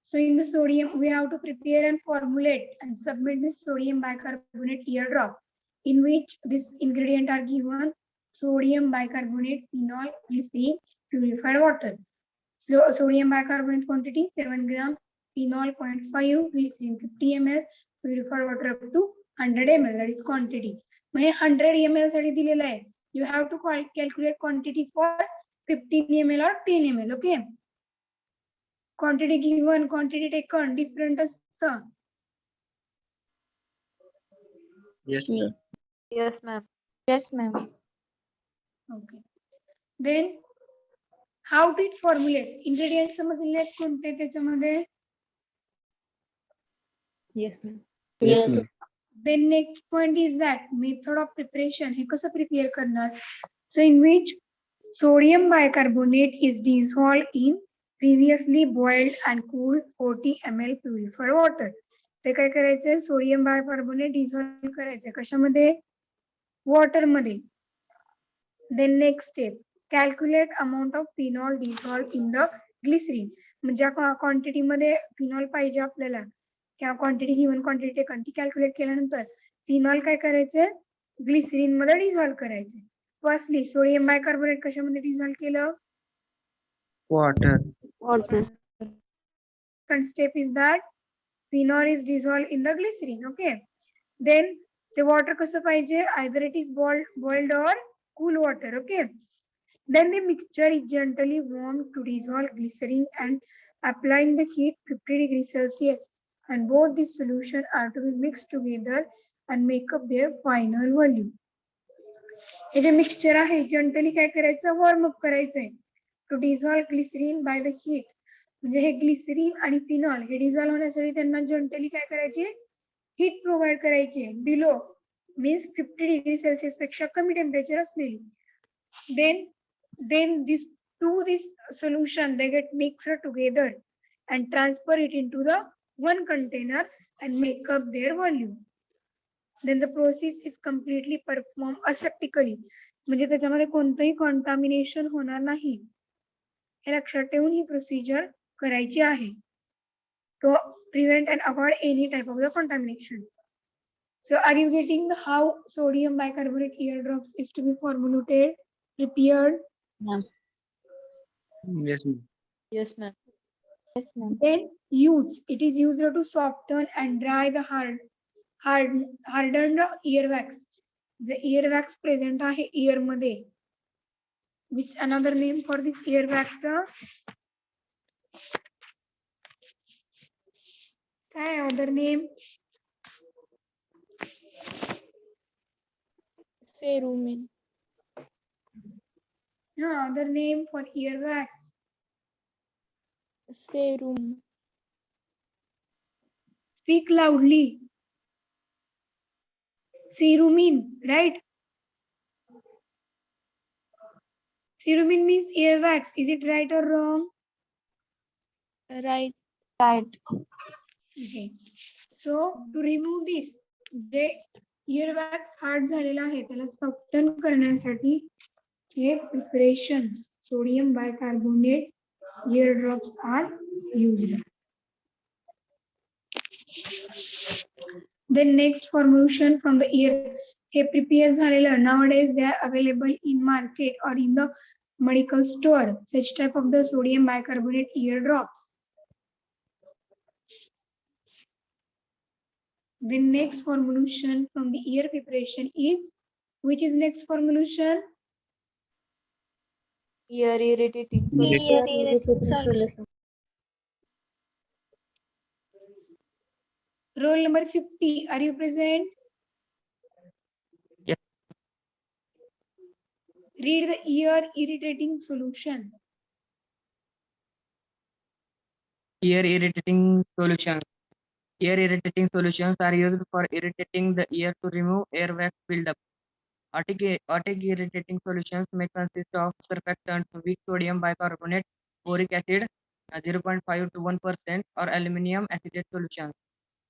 So in the sodium, we have to prepare and formulate and submit this sodium bicarbonate eardrop, in which this ingredient are given: sodium bicarbonate, phenol, glycerin, purified water. So sodium bicarbonate quantity 7 gram, phenol 0.5, glycerin 50 ml, purified water up to 100 ml. That is quantity. 100 ml साठी दिलेला आहे. You have to calculate quantity for 15 ml or 10 ml. Okay. Quantity given, quantity taken, different असतं. Yes, ma'am. Yes, ma'am. Yes, ma'am. Okay. Then how to formulate? Ingredients समजले कोणते त्याच्यामध्ये? Yes, ma'am. Yes, ma'am. Then next point is that method of preparation. हे कसं prepare करणार? So in which sodium bicarbonate is dissolved in previously boiled and cooled 40 ml purified water. ते काय करायचंय? Sodium bicarbonate dissolve करायचंय कशामध्ये? Water मध्ये. Then next step, calculate amount of phenol dissolved in the glycerin. म्हणजे quantity मध्ये phenol पाहिजे आपल्याला, किंवा क्वांटिटी गिवन क्वांटिटी टेकन ती कॅल्क्युलेट केल्यानंतर फिनॉल काय करायचंय? ग्लिसरीन मध्ये डिझॉल्व्ह करायचंय. फर्स्टली सोडियम बायकार्बोनेट कशामध्ये डिझॉल्व्ह केलं? Water. Second step is that phenol is dissolved in the glycerin. Okay. Then the water कसं पाहिजे? Either it is boiled or cool water. Okay. Then the mixture is gently warmed to dissolve glycerin and applying the heat 50 degrees Celsius. And both these solutions are to be mixed together and make up their final volume. हे जे mixture आहे gently काय करायचं? Warm up करायचंय to dissolve glycerine by the heat. म्हणजे हे glycerine आणि phenol हे डिझॉल्व होण्यासाठी त्यांना जंटली काय करायचे? हीट प्रोव्हाइड करायची बिलो मीन्स 50 डिग्री सेल्सिअस पेक्षा कमी टेम्परेचर असलेली. then this solution they get mixed together and transfer it into the one container and make up their volume. Then the process is completely performed aseptically. म्हणजे त्याच्यामध्ये कोणतंही contamination होणार नाही. हे लक्षात ठेवून ही प्रोसिजर करायची आहे. To prevent and avoid any type of the contamination. So are you getting how sodium bicarbonate eardrops is to be formulated, prepared? Ma'am. Yes, ma'am. Yes, ma'am. Yes, ma'am. Then it is used to soften and dry the hardened earwax. The earwax present आहे ear मध्ये. Which another name for this earwax? काय other name? Cerumen. No, other name for earwax. Serum. Speak loudly. Cerumen, right? Cerumen means earwax. Is it right or wrong? Right. Right. Okay. So to remove this, J earwax hard झालेला आहे त्याला soften करण्यासाठी हे preparations sodium bicarbonate eardrops are used. Then next formulation from the ear hey prepare झालेलं nowadays they are available in market or in the medical store. Such type of the sodium bicarbonate eardrops. The next formulation from the ear preparation is, which is next formulation? Ear irritating solution. Roll number 50, are you present? Yes. Read the ear irritating solution. Ear irritating solutions. Ear irritating solutions are used for irritating the ear to remove earwax buildup. Otic irritating solutions may consist of surfactant, weak sodium bicarbonate, boric acid 0.5 to 1%, or aluminum acetate solutions.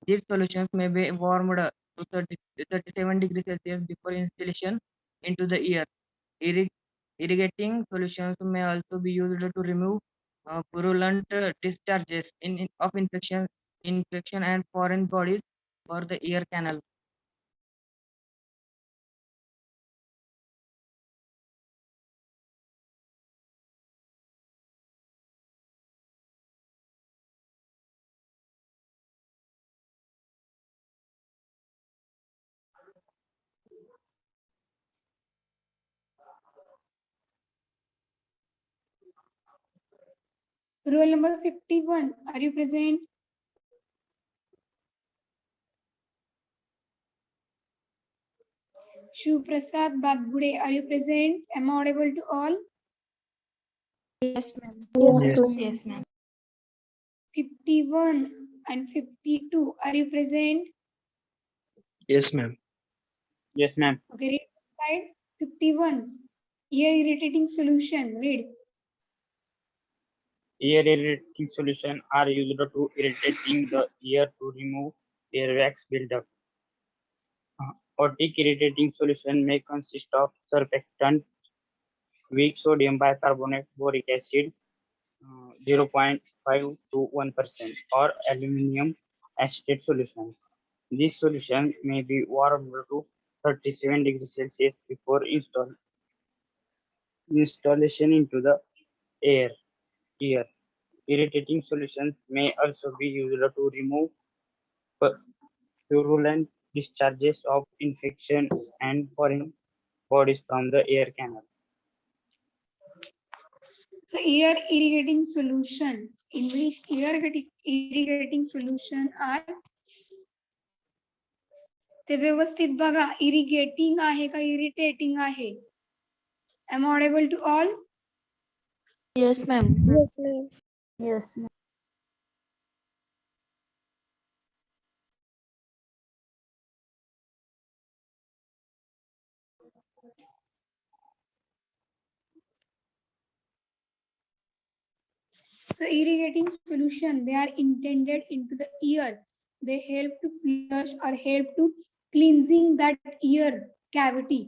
These solutions may be warmed to 37 degrees Celsius before installation into the ear. Irrigating solutions may also be used to remove purulent discharges of infection and foreign bodies for the ear canal. Roll number 51, are you present? Shiv Prasad Badgude, are you present? Am I audible to all? Yes, ma'am. Yes. Ma'am. 51 and 52, are you present? Yes, ma'am. Yes, ma'am. Okay, read slide 51. Ear irritating solution, read. Ear irritating solution are used to irritating the ear to remove earwax buildup. Otic irritating solution may consist of surfactant, weak sodium bicarbonate, boric acid 0.5 to 1%, or aluminum acetate solution. This solution may be warmed to 37 degrees Celsius before installation into the ear. Irritating solutions may also be used to remove purulent discharges of infection and foreign bodies from the ear canal. So ear irrigating solution, in which ear irrigating solution are ते व्यवस्थित बघा irrigating आहे का irritating आहे? Am I audible to all? Yes, ma'am. Yes, ma'am. Yes, ma'am. So irrigating solution, they are intended into the ear. They help to flush or help to cleansing that ear cavity.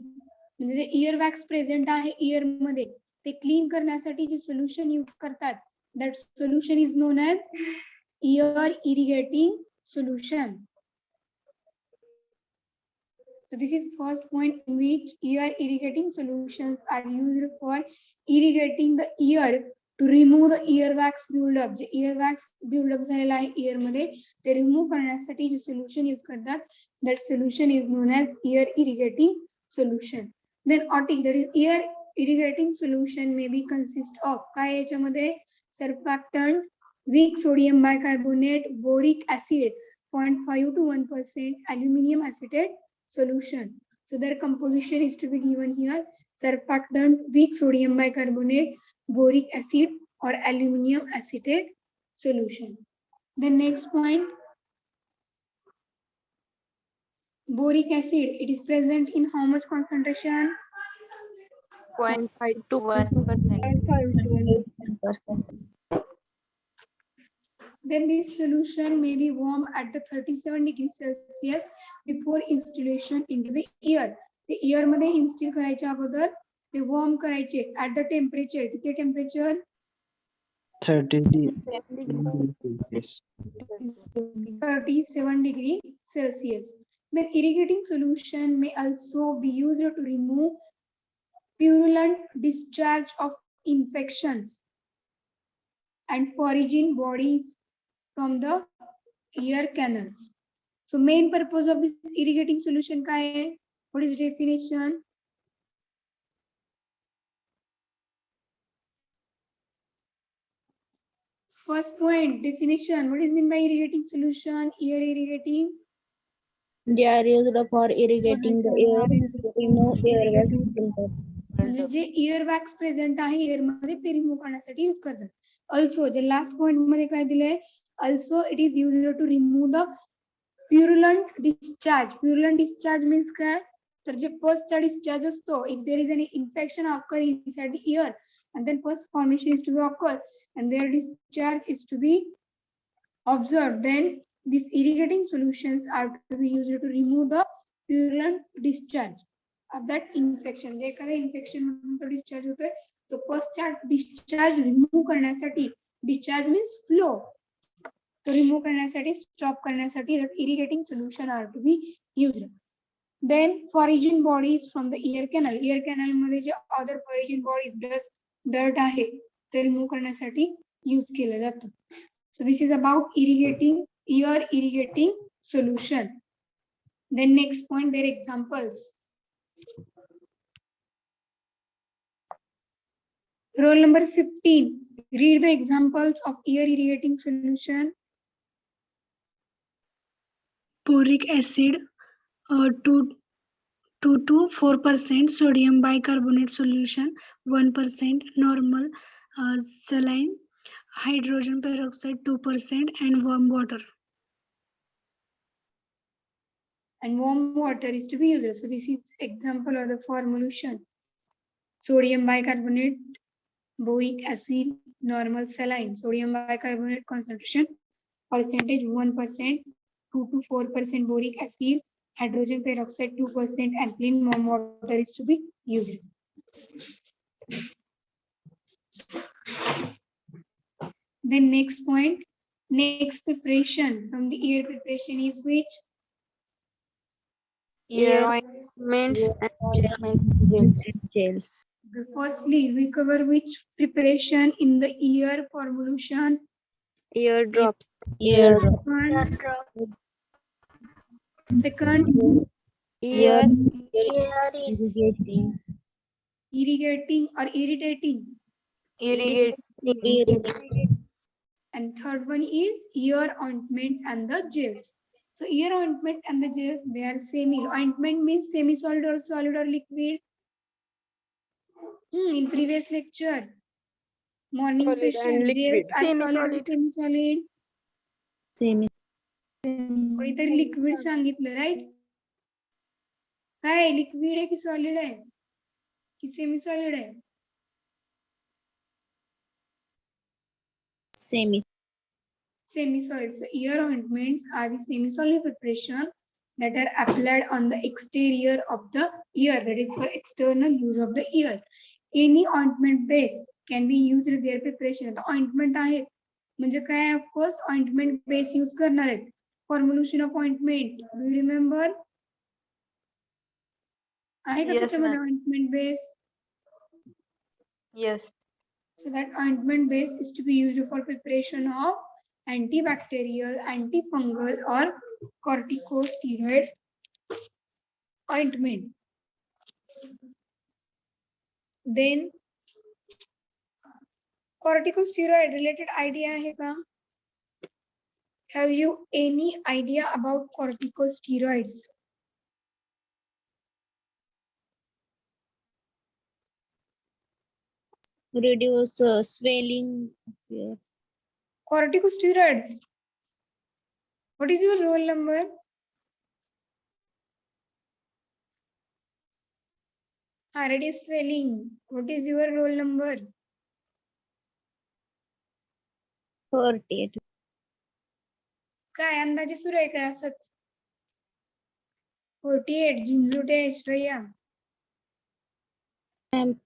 म्हणजे जे ear wax present आहे ear मध्ये ते clean करण्यासाठी जे solution use करतात, that solution is known as ear irrigating solution. So this is first point in which ear irrigating solutions are used for irrigating the ear to remove the earwax buildup. J earwax buildup झालेला आहे ear मध्ये ते remove करण्यासाठी जे solution use करतात, that solution is known as ear irrigating solution. Then otic, that is ear irrigating solution may be consist of काय याच्यामध्ये surfactant, weak sodium bicarbonate, boric acid 0.5 to 1%, aluminum acetate solution. So their composition is to be given here: surfactant, weak sodium bicarbonate, boric acid or aluminum acetate solution. The next point, boric acid, it is present in how much concentration? 0.5 to 1%. Then this solution may be warm at the 37 degrees Celsius before installation into the ear. The ear मध्ये install करायच्या अगोदर ते warm करायचे at the temperature. किती temperature? 37 degree Celsius. Then irrigating solution may also be used to remove purulent discharge of infections and foreign bodies from the ear canals. So main purpose of this irrigating solution काय आहे? What is definition? First point, definition. What is meant by irrigating solution? Ear irrigating. They are used for irrigating the ear to remove earwax buildup. म्हणजे जे ear wax present आहे ear मध्ये ते remove करण्यासाठी use करतात. Also जे last point मध्ये काय दिलंय, also it is used to remove the purulent discharge. Purulent discharge means काय, तर जे पसचा डिस्चार्ज असतो, if there is any infection occur inside the ear and then pus formation is to be occur and their discharge is to be observed, then these irrigating solutions are to be used to remove the purulent discharge of that infection. जे एखाद्या infection मधून तो discharge होतोय, तो पसचा discharge remove करण्यासाठी, discharge means flow, तो remove करण्यासाठी, stop करण्यासाठी irrigating solution are to be used. Then foreign bodies from the ear canal. Ear canal मध्ये जे other foreign bodies, डर्ट आहे ते रिमूव्ह करण्यासाठी यूज केलं जातं. So this is about irrigating, ear irrigating solution. Then next point, their examples. Roll number 15. Read the examples of ear irrigating solution. Boric acid, 2 to 4%, sodium bicarbonate solution 1%, normal saline, hydrogen peroxide 2%, and warm water. And warm water is to be used. So this is example of the formulation: sodium bicarbonate, boric acid, normal saline. Sodium bicarbonate concentration percentage 1%, 2 to 4% boric acid, hydrogen peroxide 2%, and clean warm water is to be used. Then next point, next preparation from the ear preparation is which? Ear ointments and Gels. Firstly, we cover which preparation in the ear formulation. ear drops. Second, Ear Irrigating. irrigating or irritating. Irrigating. And third one is ear ointment and the gels. So ear ointment and the gels, they are semi. Ointment means semi-solid or solid or liquid. In previous lecture, morning Solid and session, liquid. gels are solid or Semi-solid. semi-solid. Semi. कोणीतरी liquid सांगितलं, right? काय liquid आहे की solid आहे की semi solid आहे? Semi. Semi-solid. So ear ointments are the semi-solid preparation that are applied on the exterior of the ear, that is for external use of the ear. Any ointment base can be used in their preparation. The ointment आहे म्हणजे काय of course ointment base use करणार आहेत. Formulation of ointment. Do you remember? आहे का Yes, त्याच्यामध्ये ma'am. ointment base? Yes. So that ointment base is to be used for preparation of antibacterial, antifungal or corticosteroid ointment. Then corticosteroid related idea hai ka? Have you any idea about corticosteroids? Reduce swelling. Yeah. Corticosteroid. What is your roll number? Reduce swelling. What is your roll number? 48. काय अंदाजे सुरू आहे काय असंच? 48 झिंजुटे Shreya.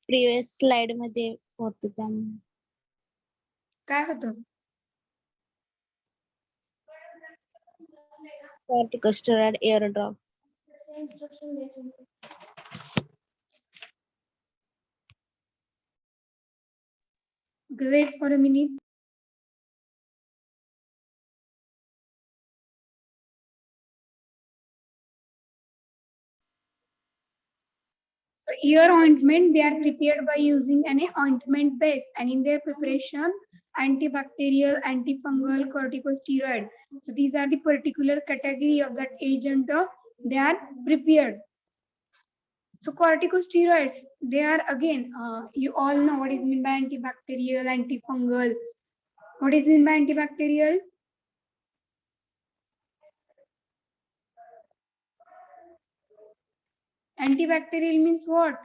Previous slide मध्ये होतं त्यामुळे. काय होतं? Corticosteroid ear drop. Wait for a minute. So ear ointment, they are prepared by using an ointment base, and in their preparation, antibacterial, antifungal, corticosteroid. So these are the particular category of that agent they are prepared. So corticosteroids, they are again, you all know what is meant by antibacterial, antifungal. What is meant by antibacterial? Antibacterial means what?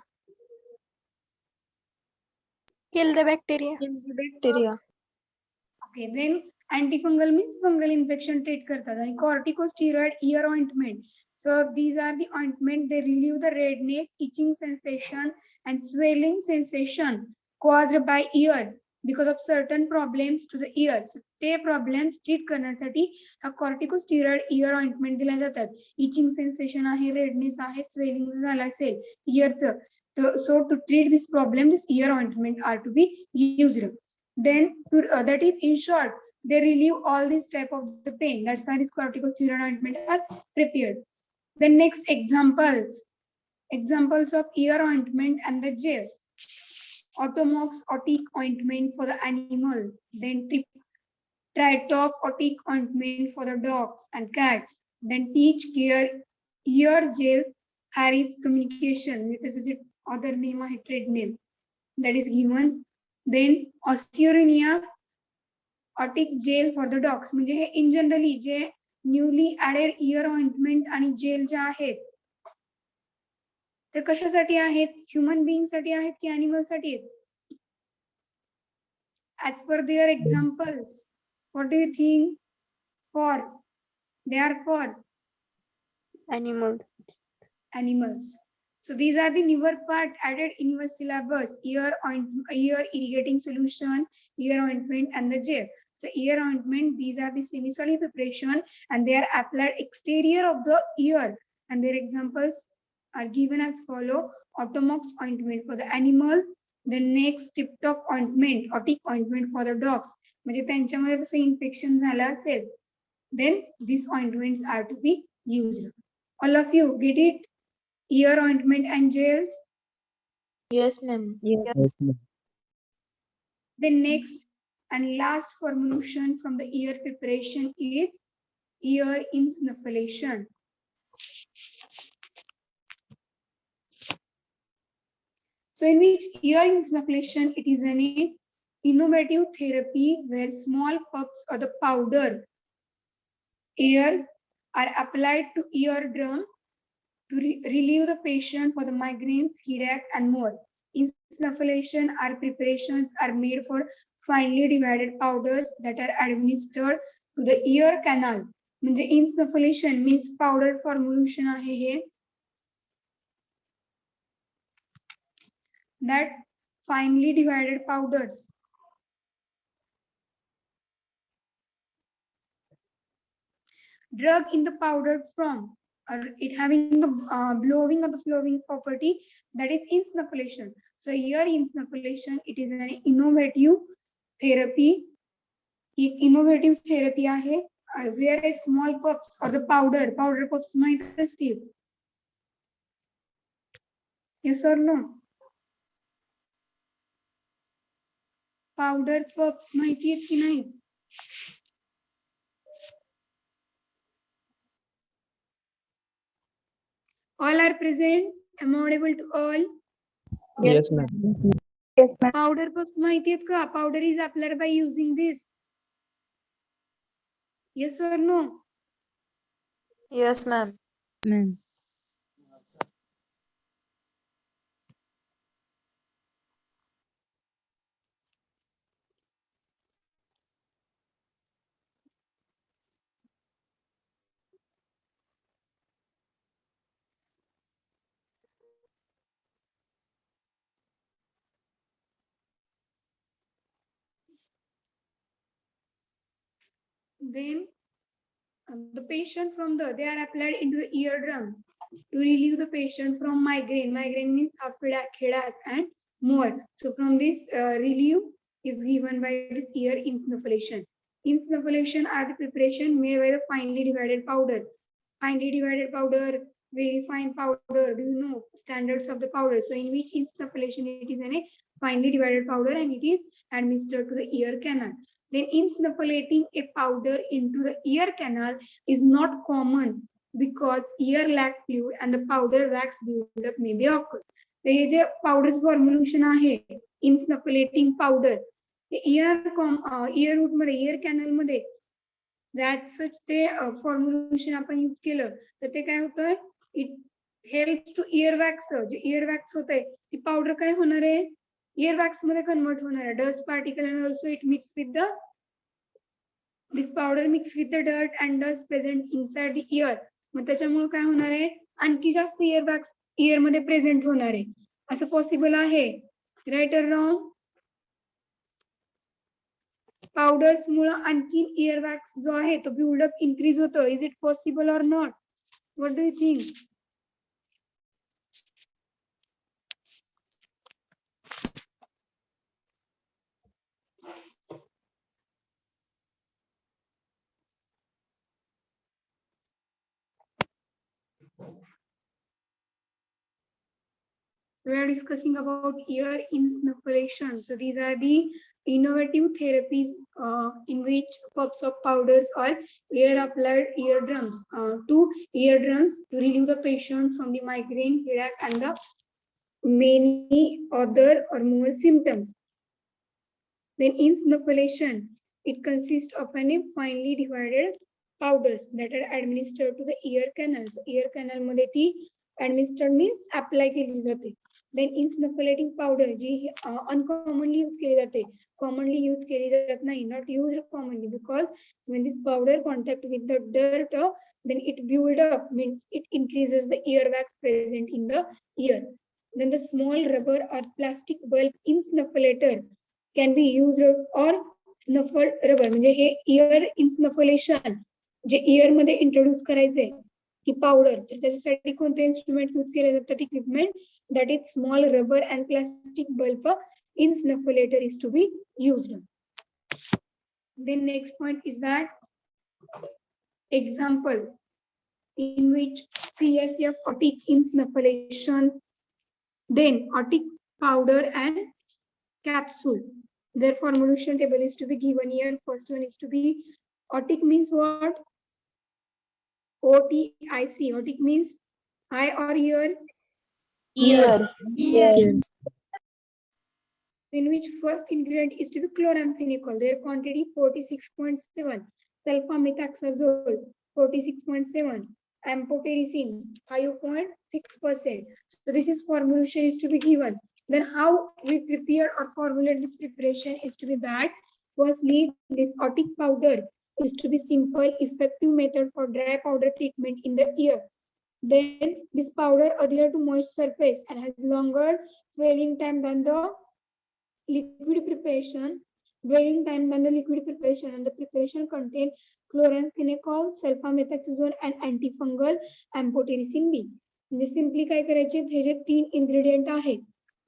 Kill the bacteria. Bacteria. Okay, then antifungal means fungal infection treat करतात आणि corticosteroid ear ointment. So these are the ointment, they relieve the redness, itching sensation and swelling sensation caused by ear because of certain problems to the ear. So ते problems treat करण्यासाठी हा corticosteroid ear ointment दिला जातात. Itching sensation आहे, redness आहे, swelling झाला असेल earचं. So to treat this problem, this ear ointment are to be used. Then that is in short, they relieve all these type of the pain. That's why this corticosteroid ointment are prepared. The next examples of ear ointment and the gel. Otomox otic ointment for the animal, then Tritop otic ointment for the dogs and cats, then Teach Care ear gel Harris communication. This is its other name, a trade name that is given. Then Osteurinia otic gel for the dogs. म्हणजे हे in generally J newly added ear ointment आणि gel जे आहेत ते कशासाठी आहेत? Human being साठी आहेत की animal साठी आहेत? As per their examples, what do you think? For they are for Animals. animals. So these are the newer part added in your syllabus: ear irrigating solution, ear ointment, and the gel. So ear ointment, these are the semi-solid preparation, and they are applied exterior of the ear. And their examples are given as follow: Otomox ointment for the animal, the next Tip-Top ointment, otic ointment for the dogs. म्हणजे त्यांच्यामध्ये जसं infection झालं असेल, then these ointments are to be used. All of you get it? Ear ointment and gels. Yes, ma'am. Yes. The next and last formulation from the ear preparation is ear insufflation. So in which ear insufflation, it is an innovative therapy where small puffs of the powder air are applied to eardrum to relieve the patient for the migraines, headache, and more. Insufflation or preparations are made for finely divided powders that are administered to the ear canal. म्हणजे इन्सफलेशन means powder formulation आहे हे. That finely divided powders drug in the powdered form or it having the blowing or the flowing property, that is insufflation. So here insufflation, it is an innovative therapy. Innovative therapy आहे where a small puffs or the powder puffs might receive. Yes or no? Powder puffs माहिती आहेत की नाही? All are present? Am I audible to all? Yes, ma'am. Yes, ma'am. Powder puffs माहिती आहेत का? Powder is applied by using this. Yes or no? Yes, ma'am. Ma'am. Then the patient from they are applied into the eardrum to relieve the patient from migraine. Migraine means headache and more. So from this relief is given by this ear insufflation. Insufflation are the preparation made by the finely divided powder. Finely divided powder, very fine powder. Do you know standards of the powder? So in which insufflation it is a finely divided powder and it is administered to the ear canal. Then insufflating a powder into the ear canal is not common because ear lack fluid and the powder wax buildup may be occurred. तर हे जे powder formulation आहे insufflating powder ear root मध्ये ear canal मध्ये that such ते formulation आपण use केलं तर ते काय होतं it helps to ear wax जे इयर वॅक्स होतंय ती पावडर काय होणार आहे इयर वॅक्स मध्ये कन्वर्ट होणार आहे dust particle and also it mix with the this powder mix with the dirt and dust present inside the ear मग त्याच्यामुळे काय होणार आहे आणखी जास्त इयर वॅक्स इयर मध्ये प्रेझेंट होणार आहे असं पॉसिबल आहे राईट ऑर रॉंग पावडर्स मुळे आणखी इयर वॅक्स जो आहे तो बिल्डअप इन्क्रीज होतो is it possible or not what do you think We are discussing about ear insufflation. So these are the innovative therapies in which puffs of powders or air applied eardrums to relieve the patient from the migraine, headache, and the many other or more symptoms. Then insufflation, it consists of a finely divided powders that are administered to the ear canals. Ear canal मध्ये ती administered means apply केली जाते. Then insufflating powder जी uncommonly use केली जाते, commonly use केली जात नाही, not used commonly because when this powder contact with the dirt, then it build up means it increases the ear wax present in the ear. Then the small rubber or plastic bulb insufflator can be used or snuffled rubber म्हणजे हे ear insufflation जे ear मध्ये introduce करायचे की powder तर त्याच्यासाठी कोणते instrument use केले जातात equipment that is small rubber and plastic bulb insufflator is to be used. Then next point is that example in which CSF otic insufflation, then otic powder and capsule. Their formulation table is to be given here. First one is to be otic means what? OTIC. Otic means eye or ear. Ear. In which first ingredient is to be chloramphenicol. Their quantity 46.7. Sulfametaxazole 46.7. Amphotericin 5.6%. So this is formulation is to be given. Then how we prepare or formulate this preparation is to be that firstly, this otic powder is to be simple, effective method for dry powder treatment in the ear. Then this powder adhere to moist surface and has longer dwelling time than the liquid preparation, and the preparation contain chloramphenicol, sulfamethoxazole and antifungal amphotericin B. म्हणजे simply काय करायचे, हे जे 3 ingredient आहेत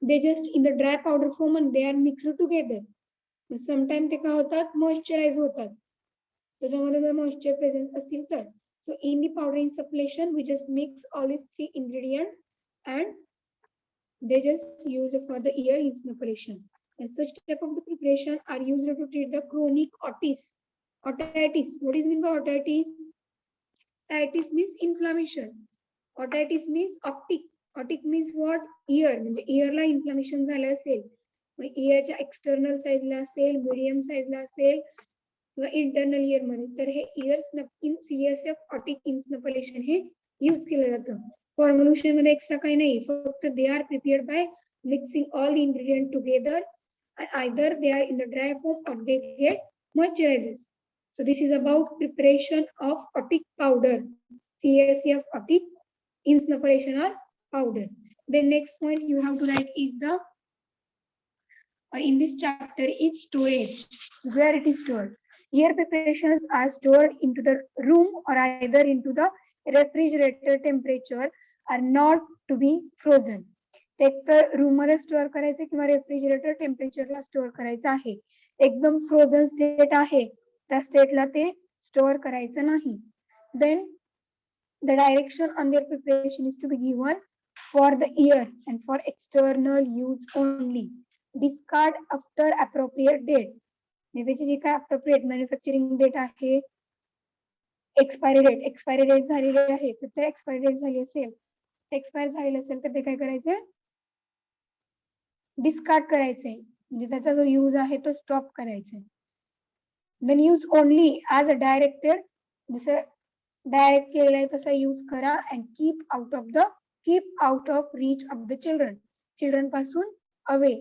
they just in the dry powder form and they are mixed together. Sometimes ते काय होतात, moisturise होतात, त्याच्यामध्ये जर मॉइश्चर प्रेझेंट असतील तर. So in the powder insufflation we just mix all these 3 ingredients and they just use for the ear insufflation. And such type of the preparation are used to treat the chronic otitis. What is mean by otitis? Otitis means inflammation. Otitis means optic. Otic means what? Ear. म्हणजे earला inflammation झालं असेल, मग earच्या external side ला असेल, medium side ला असेल किंवा internal ear मध्ये, तर हे ear in CSF otic insufflation हे यूज केलं जातं. फॉर्म्युलेशन मध्ये एक्स्ट्रा काही नाही, फक्त they are prepared by mixing all the ingredient together. Either they are in the dry form or they get moisturized. So this is about preparation of otic powder, CSF otic insufflation or powder. The next point you have to write is the in this chapter is storage, where it is stored. Ear preparations are stored into the room or either into the refrigerator temperature are not to be frozen. ते तर room मध्ये store करायचे किंवा refrigerator टेम्परेचरला store करायचं आहे. एकदम frozen state आहे त्या स्टेटला ते स्टोअर करायचं नाही. Then the direction on their preparation is to be given for the ear and for external use only. Discard after appropriate date. त्याची जी काय appropriate manufacturing date आहे, expiry date झालेली आहे, तर ते expiry date झाली असेल, एक्सपायर झालेलं असेल तर ते काय करायचं, डिस्कार्ड करायचे, म्हणजे त्याचा जो यूज आहे तो स्टॉप करायचा. Then use only as a directed, जसं डायरेक्ट केलेलं आहे तसा यूज करा. And keep out of reach of the children पासून अवे,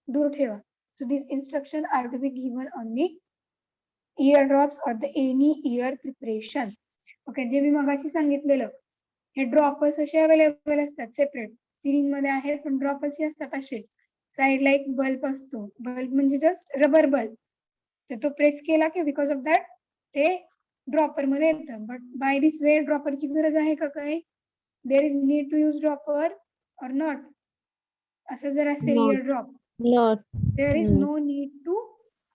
दूर ठेवा. So this instruction are to be given on the ear drops or the any ear preparation. Okay, जे मी मगाशी सांगितलेलं, हे ड्रॉपर्स असे अवेलेबल असतात सेपरेट, सिरिंज मध्ये आहेत पण ड्रॉपर्स असतात असे. साईडला एक बल्ब असतो, बल्ब म्हणजे जस्ट रबर बल्ब, तर तो प्रेस केला की बिकॉज ऑफ दॅट ते ड्रॉपर मध्ये येतं. बट बाय दिस वे ड्रॉपरची गरज आहे का काय, there is need to use dropper और नॉट, असं जर असेल ear drop, there is no need to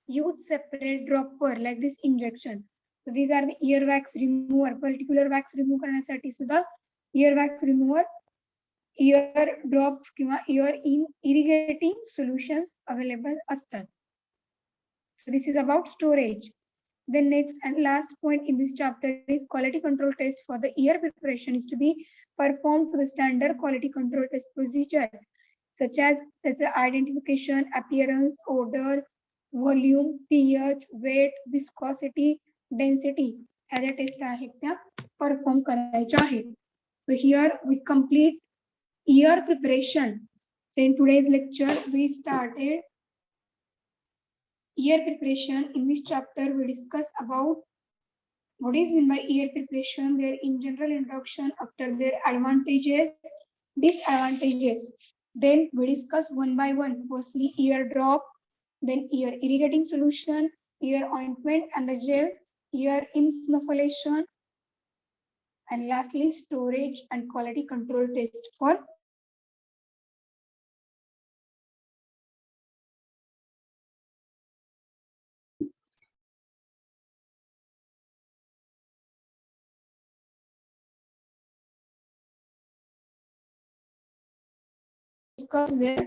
use separate dropper like this injection. So these are the ear wax remover. Particular wax remove करण्यासाठी सुद्धा ear wax remover, ear drops किंवा ear irrigating solutions available असतात. So this is about storage. The next and last point in this chapter is quality control test for the ear preparation is to be performed to the standard quality control test procedure, such as the identification, appearance, odor, volume, pH, weight, viscosity, density, ह्या ज्या test आहेत त्या perform करायच्या आहेत. So here we complete ear preparation. So in today's lecture we started ear preparation. In this chapter we discuss about what is meant by ear preparation, their in general introduction, after their advantages, disadvantages. Then we discuss one by one. Firstly ear drop, then ear irrigating solution, ear ointment and the gel, ear insufflation, and lastly storage and quality control test for discuss their